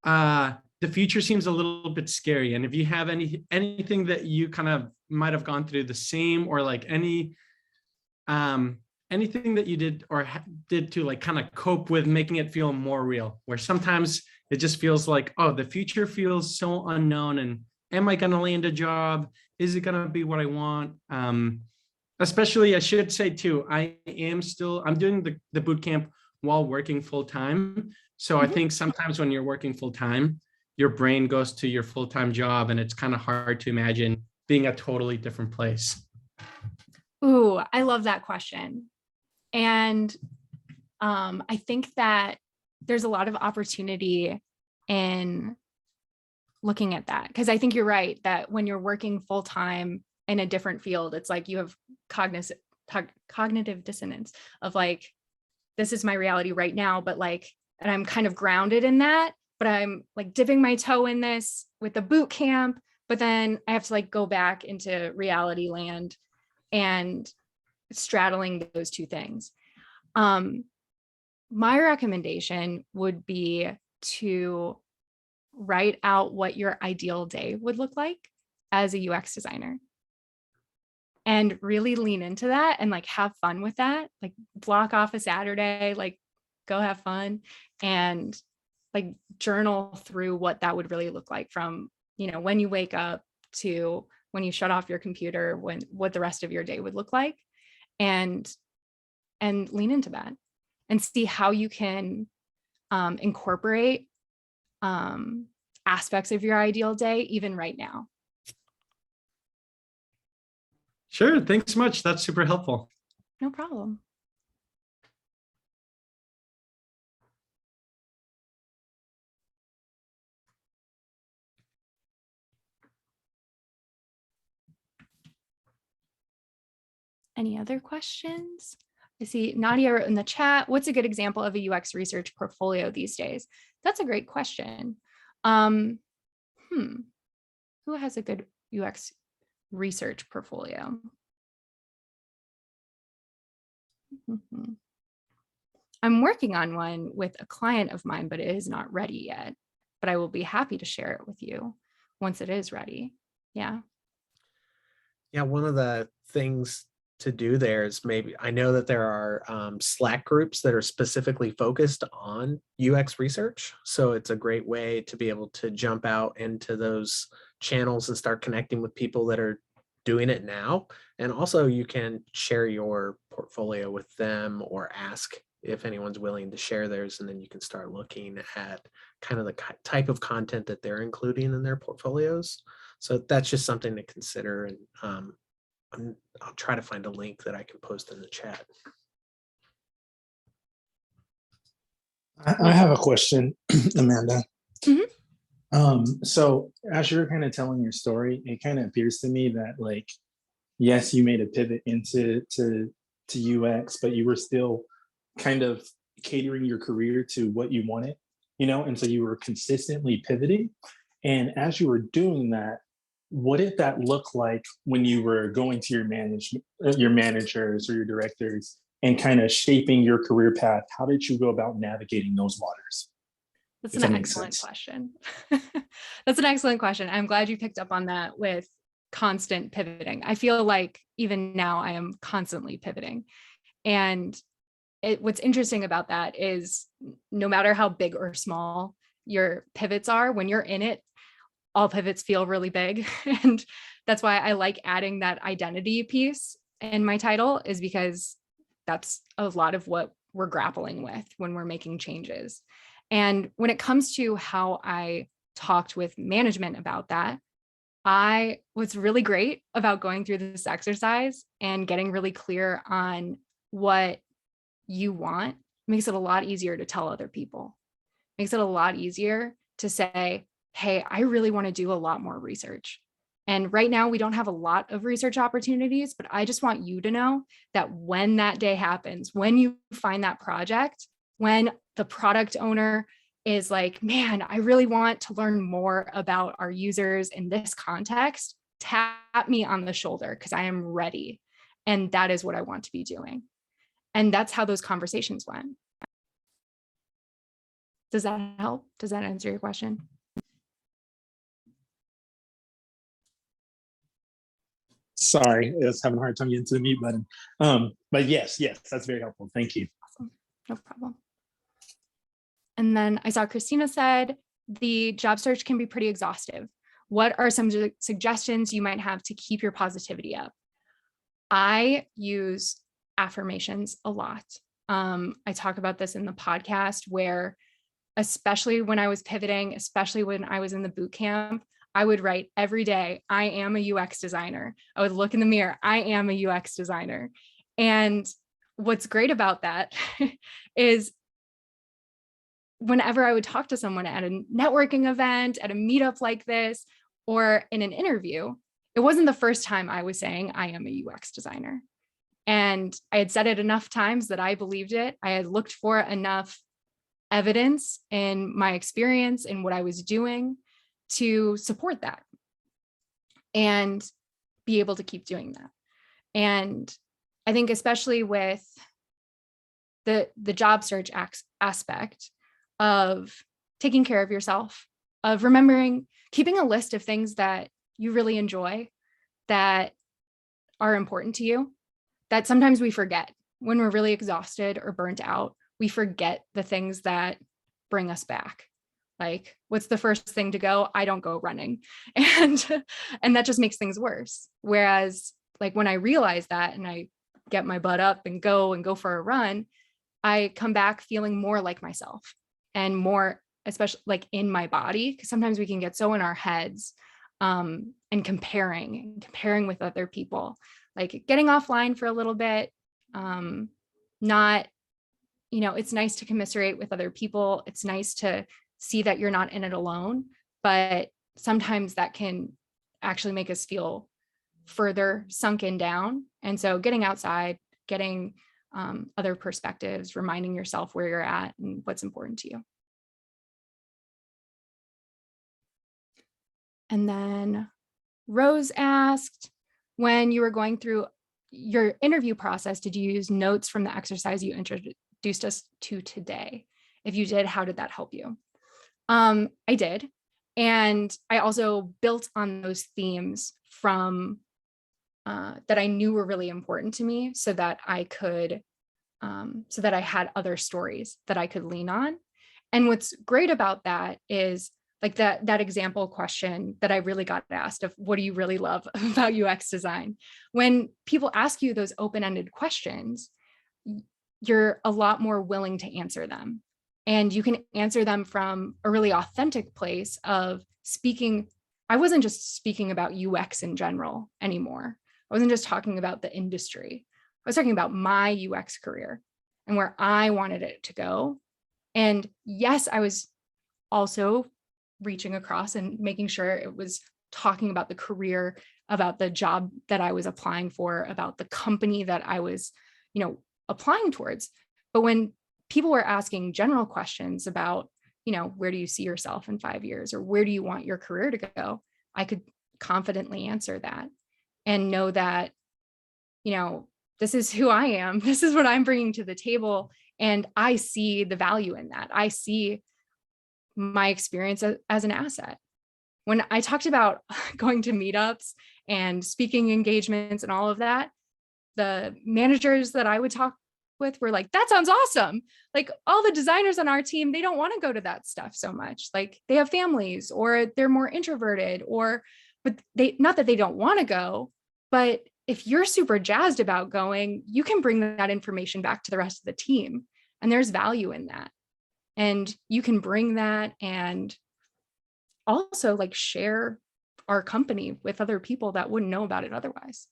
the future seems a little bit scary. And if you have anything that you kind of might have gone through the same, or like any anything that you did or did to like kind of cope with making it feel more real, where sometimes it just feels like, oh, the future feels so unknown, and am I going to land a job? Is it going to be what I want? Especially, I should say too, I'm doing the boot camp while working full time. So I think sometimes when you're working full time, your brain goes to your full-time job, and it's kind of hard to imagine being a totally different place. Ooh, I love that question. And I think that there's a lot of opportunity in looking at that, because I think you're right that when you're working full-time in a different field, it's like you have cognitive dissonance of like, this is my reality right now, but like, and I'm kind of grounded in that, but I'm like dipping my toe in this with the boot camp, but then I have to like go back into reality land and straddling those two things. My recommendation would be to write out what your ideal day would look like as a UX designer, and really lean into that and like have fun with that. Like block off a Saturday, like go have fun and like journal through what that would really look like from, you know, when you wake up to when you shut off your computer, what the rest of your day would look like, and lean into that and see how you can incorporate aspects of your ideal day even right now. Sure. Thanks so much. That's super helpful. No problem. Any other questions? I see Nadia wrote in the chat, what's a good example of a UX research portfolio these days? That's a great question. Who has a good UX research portfolio? I'm working on one with a client of mine, but it is not ready yet. But I will be happy to share it with you once it is ready. Yeah. Yeah, one of the things to do there is maybe, I know that there are Slack groups that are specifically focused on UX research. So it's a great way to be able to jump out into those channels and start connecting with people that are doing it now. And also you can share your portfolio with them or ask if anyone's willing to share theirs, and then you can start looking at kind of the type of content that they're including in their portfolios. So that's just something to consider. And I'll try to find a link that I can post in the chat. I have a question, Amanda. So as you're kind of telling your story, it kind of appears to me that like, yes, you made a pivot into UX, but you were still kind of catering your career to what you wanted, you know, and so you were consistently pivoting. And as you were doing that, what did that look like when you were going to your managers or your directors and kind of shaping your career path? How did you go about navigating those waters? That's an excellent question. That's an excellent question. I'm glad you picked up on that with constant pivoting. I feel like even now I am constantly pivoting. And what's interesting about that is no matter how big or small your pivots are, when you're in it, all pivots feel really big. And that's why I like adding that identity piece in my title, is because that's a lot of what we're grappling with when we're making changes. And when it comes to how I talked with management about that, what's really great about going through this exercise and getting really clear on what you want makes it a lot easier to tell other people. Makes it a lot easier to say, hey, I really want to do a lot more research. And right now we don't have a lot of research opportunities, but I just want you to know that when that day happens, when you find that project, when the product owner is like, man, I really want to learn more about our users in this context, tap me on the shoulder because I am ready. And that is what I want to be doing. And that's how those conversations went. Does that help? Does that answer your question? Sorry, I was having a hard time getting to the mute button. But yes, that's very helpful. Thank you. Awesome. No problem. And then I saw Christina said the job search can be pretty exhaustive. What are some suggestions you might have to keep your positivity up? I use affirmations a lot. I talk about this in the podcast where, especially when I was pivoting, especially when I was in the boot camp, I would write every day, I am a UX designer. I would look in the mirror, I am a UX designer. And what's great about that is whenever I would talk to someone at a networking event, at a meetup like this, or in an interview, it wasn't the first time I was saying I am a UX designer. And I had said it enough times that I believed it. I had looked for enough evidence in my experience in what I was doing to support that and be able to keep doing that. And I think especially with the job search aspect of taking care of yourself, of remembering, keeping a list of things that you really enjoy, that are important to you, that sometimes we forget when we're really exhausted or burnt out. We forget the things that bring us back. Like, what's the first thing to go? I don't go running. And that just makes things worse. Whereas like when I realize that and I get my butt up and go for a run, I come back feeling more like myself and more, especially like in my body, because sometimes we can get so in our heads and comparing with other people, like getting offline for a little bit, not, it's nice to commiserate with other people. It's nice to see that you're not in it alone, but sometimes that can actually make us feel further sunken down. And so getting outside, getting other perspectives, reminding yourself where you're at and what's important to you. And then Rose asked, when you were going through your interview process, did you use notes from the exercise you introduced us to today? If you did, how did that help you? I did. And I also built on those themes from that I knew were really important to me so that I could, so that I had other stories that I could lean on. And what's great about that is like that example question that I really got asked of, what do you really love about UX design? When people ask you those open-ended questions, you're a lot more willing to answer them. And you can answer them from a really authentic place of speaking. I wasn't just speaking about UX in general anymore. I wasn't just talking about the industry. I was talking about my UX career and where I wanted it to go. And yes, I was also reaching across and making sure it was talking about the career, about the job that I was applying for, about the company that I was, applying towards. But when people were asking general questions about, where do you see yourself in 5 years, or where do you want your career to go? I could confidently answer that and know that, this is who I am. This is what I'm bringing to the table. And I see the value in that. I see my experience as an asset. When I talked about going to meetups and speaking engagements and all of that, the managers that I would talk with were like, that sounds awesome. Like all the designers on our team, they don't want to go to that stuff so much. Like they have families or they're more introverted but not that they don't want to go, but if you're super jazzed about going, you can bring that information back to the rest of the team. And there's value in that. And you can bring that and also like share our company with other people that wouldn't know about it otherwise.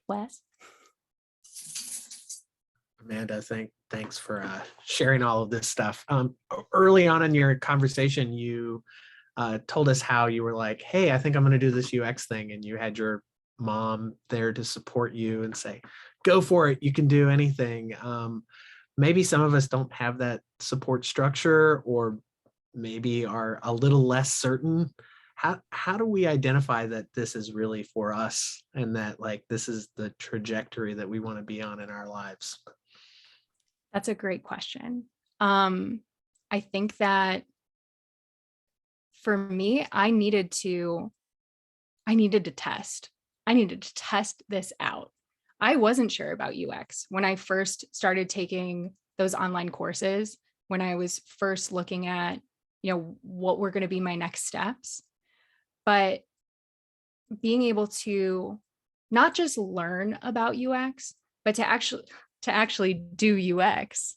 Wes? Amanda, thanks for sharing all of this stuff. Early on in your conversation, you told us how you were like, hey, I think I'm going to do this UX thing. And you had your mom there to support you and say, go for it. You can do anything. Maybe some of us don't have that support structure, or maybe are a little less certain. How do we identify that this is really for us and that like this is the trajectory that we want to be on in our lives? That's a great question. I think that for me, I needed to test. I needed to test this out. I wasn't sure about UX when I first started taking those online courses, when I was first looking at, what were going to be my next steps. But being able to not just learn about UX, but to actually do UX.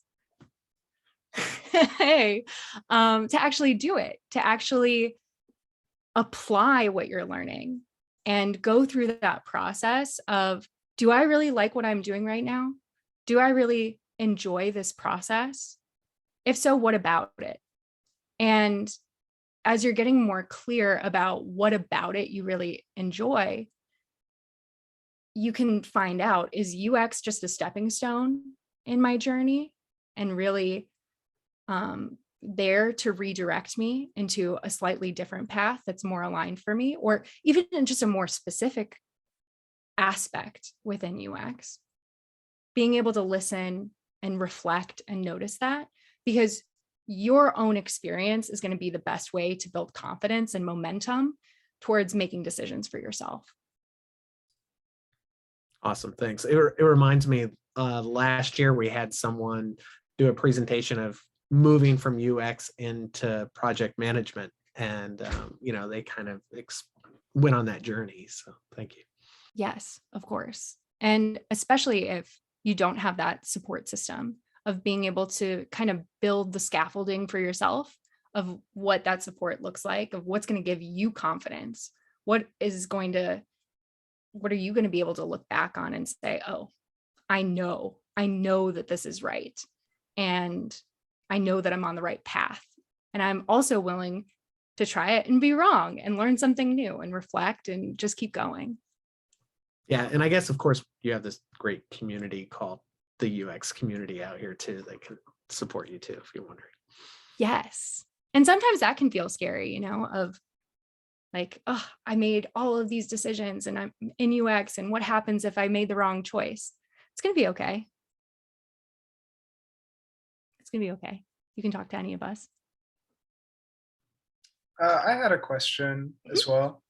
Hey, to actually do it, to actually apply what you're learning and go through that process of, do I really like what I'm doing right now? Do I really enjoy this process? If so, what about it? And as you're getting more clear about what about it you really enjoy, you can find out, is UX just a stepping stone in my journey and really there to redirect me into a slightly different path that's more aligned for me, or even in just a more specific aspect within UX? Being able to listen and reflect and notice that, because your own experience is going to be the best way to build confidence and momentum towards making decisions for yourself. Awesome, thanks. It reminds me, last year we had someone do a presentation of moving from UX into project management, and they kind of went on that journey. So thank you. Yes, of course. And especially if you don't have that support system of being able to kind of build the scaffolding for yourself of what that support looks like, of what's going to give you confidence, what are you going to be able to look back on and say, oh, I know that this is right. And I know that I'm on the right path. And I'm also willing to try it and be wrong and learn something new and reflect and just keep going. Yeah. And I guess, of course, you have this great community called the UX community out here too, that can support you too, if you're wondering. Yes. And sometimes that can feel scary, of like, oh, I made all of these decisions and I'm in UX, and what happens if I made the wrong choice? It's going to be okay. It's going to be okay. You can talk to any of us. I had a question as well.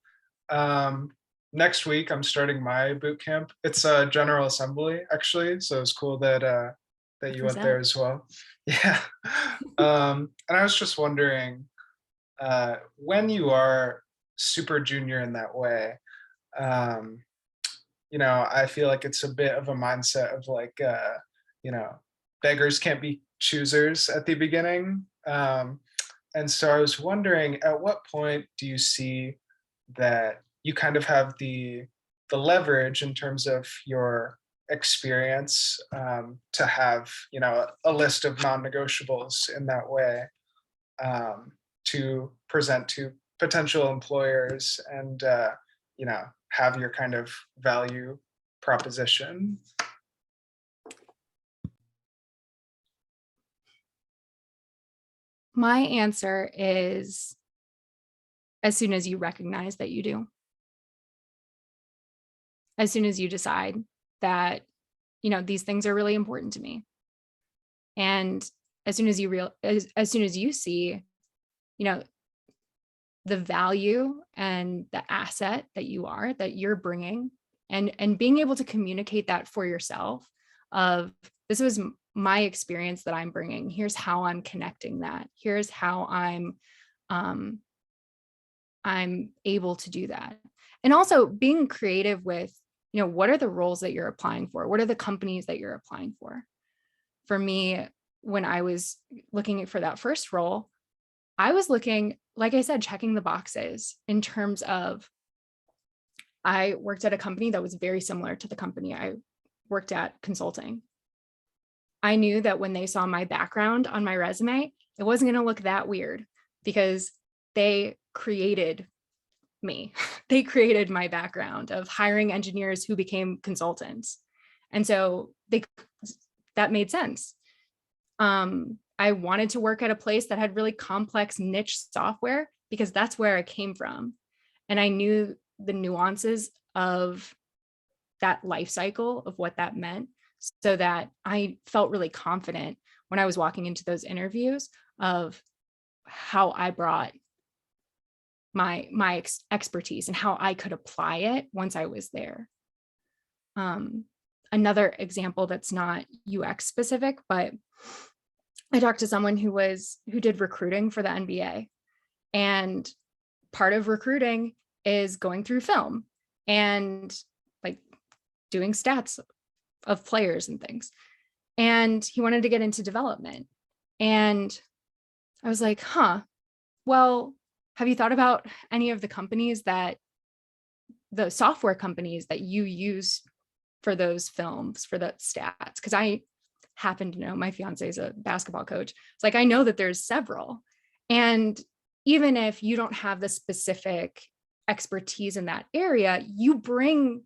Next week, I'm starting my boot camp. It's a General Assembly, actually. So it's cool that you went there as well. Yeah. And I was just wondering, when you are super junior in that way, I feel like it's a bit of a mindset of like, beggars can't be choosers at the beginning. And so I was wondering, at what point do you see that you kind of have the leverage in terms of your experience to have, a list of non-negotiables in that way to present to potential employers and, have your kind of value proposition? My answer is as soon as you recognize that you do. As soon as you decide that, these things are really important to me. And as soon as you see, the value and the asset that you're bringing, and being able to communicate that for yourself of, this was my experience that I'm bringing. Here's how I'm connecting that. Here's how I'm able to do that. And also being creative with, what are the roles that you're applying for? What are the companies that you're applying for? For me, when I was looking for that first role, I was looking, like I said, checking the boxes in terms of, I worked at a company that was very similar to the company I worked at consulting. I knew that when they saw my background on my resume, it wasn't going to look that weird that they created me. They created my background of hiring engineers who became consultants. And so that made sense. I wanted to work at a place that had really complex niche software because that's where I came from. And I knew the nuances of that life cycle of what that meant, so that I felt really confident when I was walking into those interviews of how I brought my expertise and how I could apply it once I was there. Another example that's not UX specific, but I talked to someone who did recruiting for the NBA, and part of recruiting is going through film and like doing stats of players and things. And he wanted to get into development. And I was like, well, have you thought about any of the software companies that you use for those films, for the stats? Because I happen to know my fiance is a basketball coach. It's like, I know that there's several. And even if you don't have the specific expertise in that area, you bring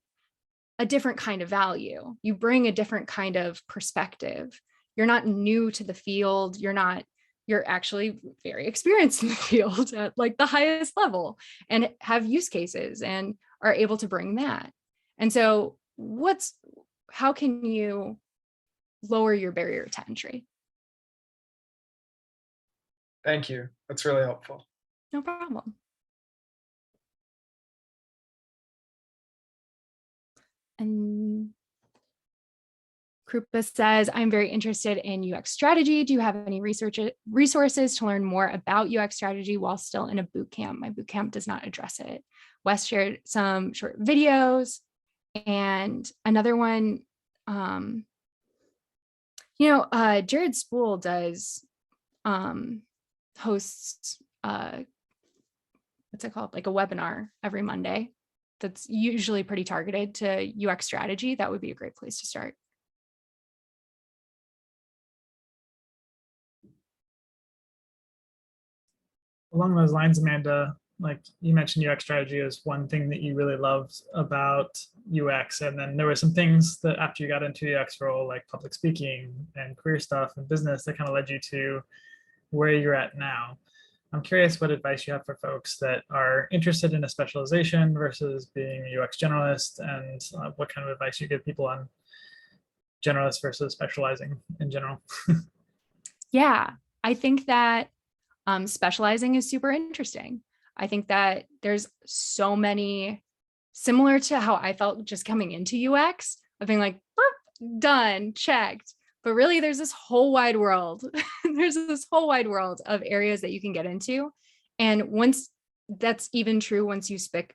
a different kind of value. You bring a different kind of perspective. You're not new to the field. You're actually very experienced in the field at like the highest level and have use cases and are able to bring that. And so how can you lower your barrier to entry? Thank you. That's really helpful. No problem. And Krupa says, I'm very interested in UX strategy. Do you have any resources to learn more about UX strategy while still in a boot camp? My boot camp does not address it. Wes shared some short videos, and another one, Jared Spool does hosts what's it called? Like a webinar every Monday that's usually pretty targeted to UX strategy. That would be a great place to start. Along those lines, Amanda, like you mentioned UX strategy is one thing that you really loved about UX. And then there were some things that after you got into the UX role, like public speaking and career stuff and business, that kind of led you to where you're at now. I'm curious what advice you have for folks that are interested in a specialization versus being a UX generalist, and what kind of advice you give people on generalist versus specializing in general. Yeah, I think that specializing is super interesting. I think that there's so many, similar to how I felt just coming into UX, of being like, done, checked. But really, there's this whole wide world. There's this whole wide world of areas that you can get into. And once that's even true, once you pick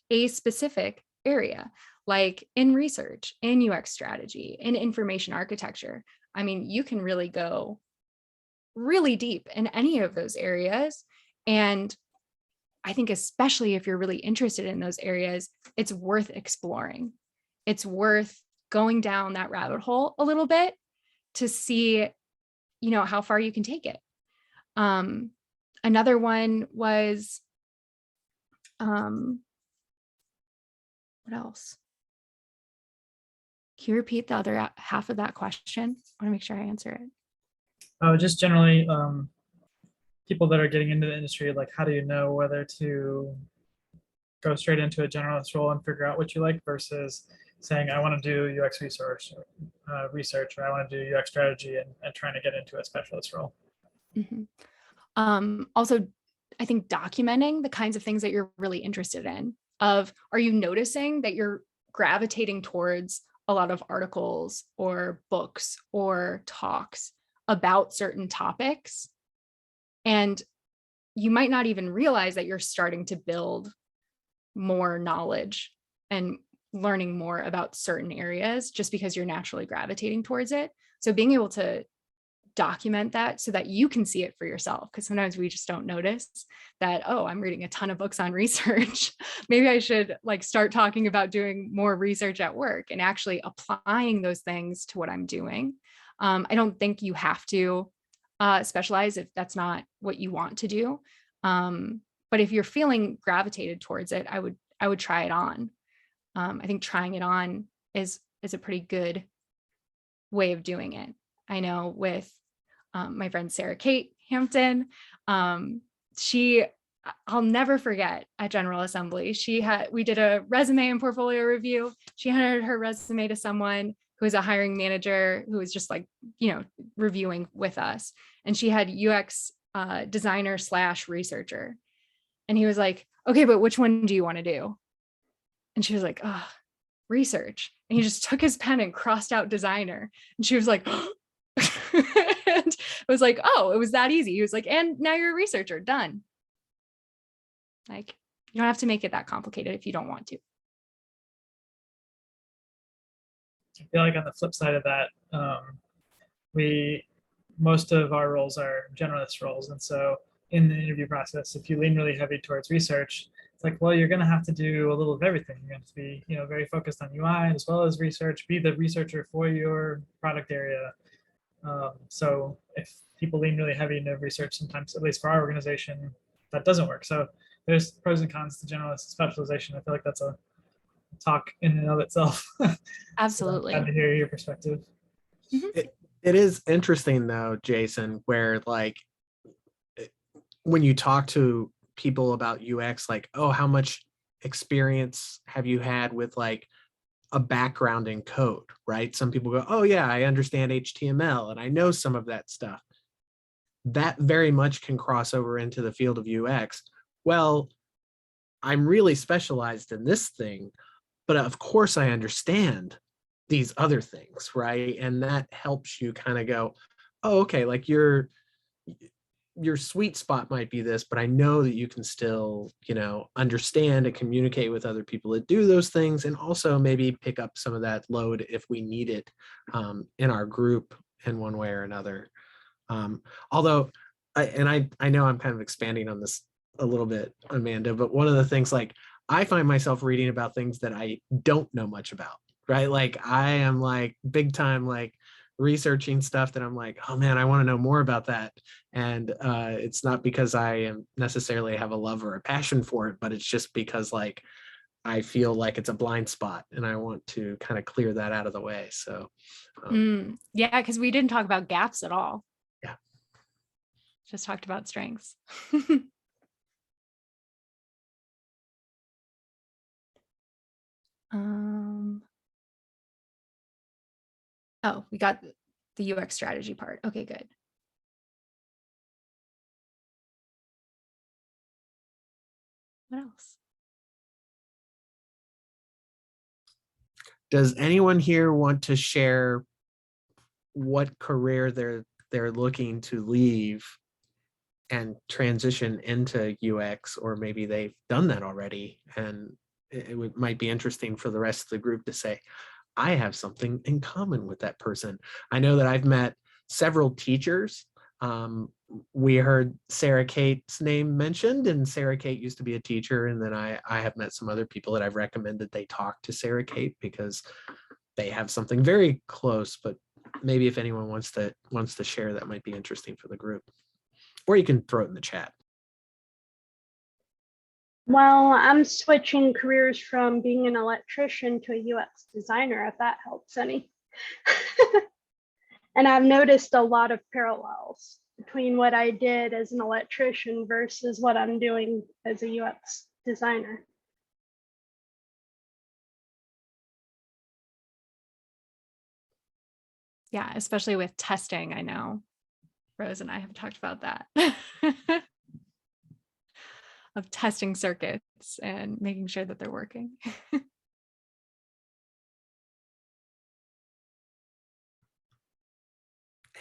a specific area, like in research, in UX strategy, in information architecture, I mean, you can really go really deep in any of those areas. And I think especially if you're really interested in those areas, it's worth exploring. It's worth going down that rabbit hole a little bit to see, how far you can take it. Another one was, what else? Can you repeat the other half of that question? I want to make sure I answer it. Just generally, people that are getting into the industry, like how do you know whether to go straight into a generalist role and figure out what you like versus saying, I want to do UX research, or I want to do UX strategy and trying to get into a specialist role. Mm-hmm. Also, I think documenting the kinds of things that you're really interested in. Are you noticing that you're gravitating towards a lot of articles or books or talks about certain topics? And you might not even realize that you're starting to build more knowledge and learning more about certain areas just because you're naturally gravitating towards it. So being able to document that so that you can see it for yourself, because sometimes we just don't notice that, oh, I'm reading a ton of books on research. Maybe I should start talking about doing more research at work and actually applying those things to what I'm doing. I don't think you have to specialize if that's not what you want to do. But if you're feeling gravitated towards it, I would try it on. I think trying it on is a pretty good way of doing it. I know with my friend Sarah Kate Hampton, I'll never forget at General Assembly, we did a resume and portfolio review. She handed her resume to someone who was a hiring manager who was just like, you know, reviewing with us. And she had UX designer / researcher. And he was like, okay, but which one do you want to do? And she was like, oh, research. And he just took his pen and crossed out designer. And she was like, and it was like, oh, it was that easy. He was like, and now you're a researcher, done. Like, you don't have to make it that complicated if you don't want to. I feel like on the flip side of that, most of our roles are generalist roles. And so in the interview process, if you lean really heavy towards research, it's like, well, you're going to have to do a little of everything. You're going to have to be, you know, very focused on UI as well as research, be the researcher for your product area. So if people lean really heavy into research, sometimes, at least for our organization, that doesn't work. So there's pros and cons to generalist specialization. I feel like that's a talk in and of itself. Absolutely. So, glad to hear your perspective. It is interesting though, Jason, where like when you talk to people about UX, like, oh, how much experience have you had with like a background in code, right? Some people go, oh yeah, I understand HTML and I know some of that stuff. That very much can cross over into the field of UX. Well, I'm really specialized in this thing, but of course I understand these other things, right? And that helps you kind of go, oh, okay, like your sweet spot might be this, but I know that you can still, you know, understand and communicate with other people that do those things, and also maybe pick up some of that load if we need it in our group in one way or another. Although, I know I'm kind of expanding on this a little bit, Amanda, but one of the things, like, I find myself reading about things that I don't know much about, right? Like I am like big time, like researching stuff that I'm like, oh man, I want to know more about that. And it's not because I am necessarily have a love or a passion for it, but it's just because like I feel like it's a blind spot and I want to kind of clear that out of the way. So yeah, because we didn't talk about gaps at all. Yeah. Just talked about strengths. Oh, we got the UX strategy part. Okay, good. What else? Does anyone here want to share what career they're looking to leave and transition into UX, or maybe they've done that already, and it might be interesting for the rest of the group to say, I have something in common with that person. I know that I've met several teachers. We heard Sarah Kate's name mentioned, and Sarah Kate used to be a teacher. And then I have met some other people that I've recommended they talk to Sarah Kate because they have something very close. But maybe if anyone wants to share, that might be interesting for the group. Or you can throw it in the chat. Well, I'm switching careers from being an electrician to a UX designer, if that helps any. And I've noticed a lot of parallels between what I did as an electrician versus what I'm doing as a UX designer. Yeah, especially with testing, I know. Rose and I have talked about that. Of testing circuits and making sure that they're working.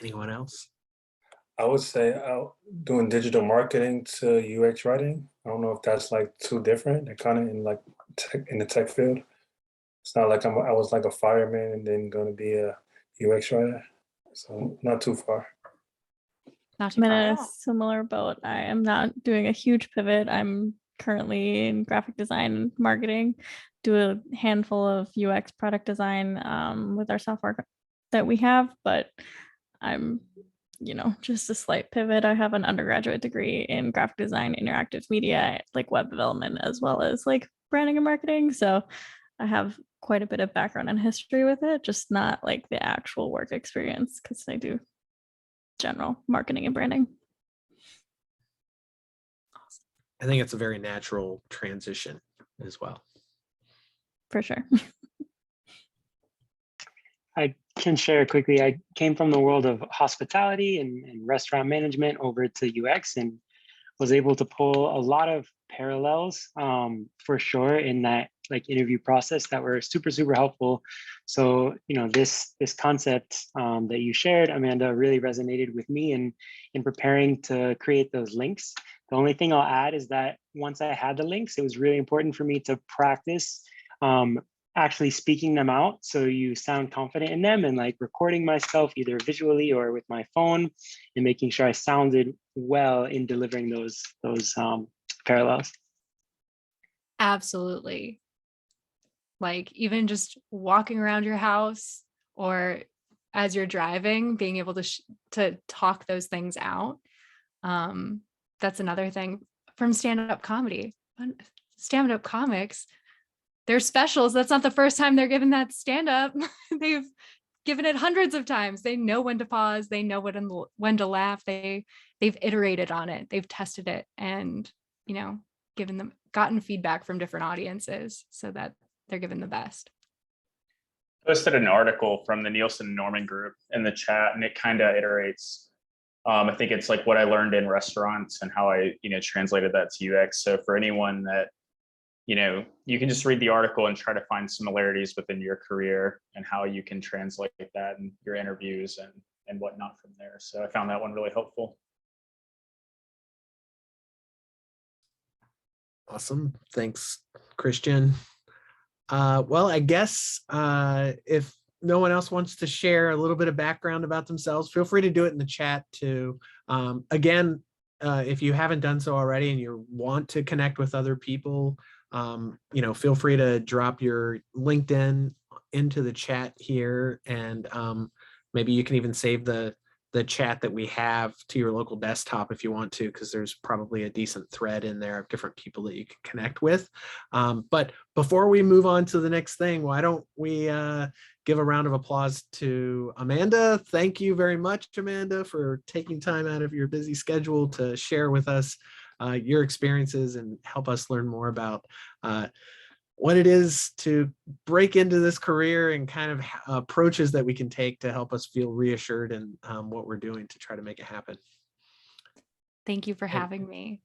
Anyone else? I would say doing digital marketing to UX writing. I don't know if that's like too different. They're kind of in like in the tech field. It's not like I was like a fireman and then going to be a UX writer. So not too far. Not too I'm in far at a all. similar boat. I am not doing a huge pivot. I'm currently in graphic design and marketing, do a handful of UX product design with our software that we have, but I'm, just a slight pivot. I have an undergraduate degree in graphic design, interactive media, like web development, as well as like branding and marketing. So I have quite a bit of background and history with it, just not like the actual work experience, because I do general marketing and branding. I think it's a very natural transition as well. For sure. I can share quickly. I came from the world of hospitality and restaurant management over to UX, and was able to pull a lot of parallels for sure in that like interview process that were super, super helpful. So, you know, this concept that you shared, Amanda, really resonated with me in preparing to create those links. The only thing I'll add is that once I had the links, it was really important for me to practice actually speaking them out, so you sound confident in them, and like recording myself either visually or with my phone and making sure I sounded well in delivering those parallels. Absolutely. Like even just walking around your house or as you're driving, being able to talk those things out. That's another thing from stand-up comedy. Stand-up comics, their specials, that's not the first time they're given that stand-up. They've given it hundreds of times. They know when to pause. They know when to laugh. They've iterated on it. They've tested it and, you know, gotten feedback from different audiences so that they're given the best. Posted an article from the Nielsen Norman group in the chat, and it kind of iterates. I think it's like what I learned in restaurants and how I, translated that to UX. So for anyone that, you can just read the article and try to find similarities within your career and how you can translate that in your interviews and whatnot from there. So I found that one really helpful. Awesome. Thanks, Christian. Well, I guess if no one else wants to share a little bit of background about themselves, feel free to do it in the chat too. Again, if you haven't done so already and you want to connect with other people, feel free to drop your LinkedIn into the chat here, and maybe you can even save the chat that we have to your local desktop if you want to, because there's probably a decent thread in there of different people that you can connect with. But before we move on to the next thing, why don't we give a round of applause to Amanda. Thank you very much, Amanda, for taking time out of your busy schedule to share with us your experiences and help us learn more about what it is to break into this career and kind of approaches that we can take to help us feel reassured in what we're doing to try to make it happen. Thank you for having me.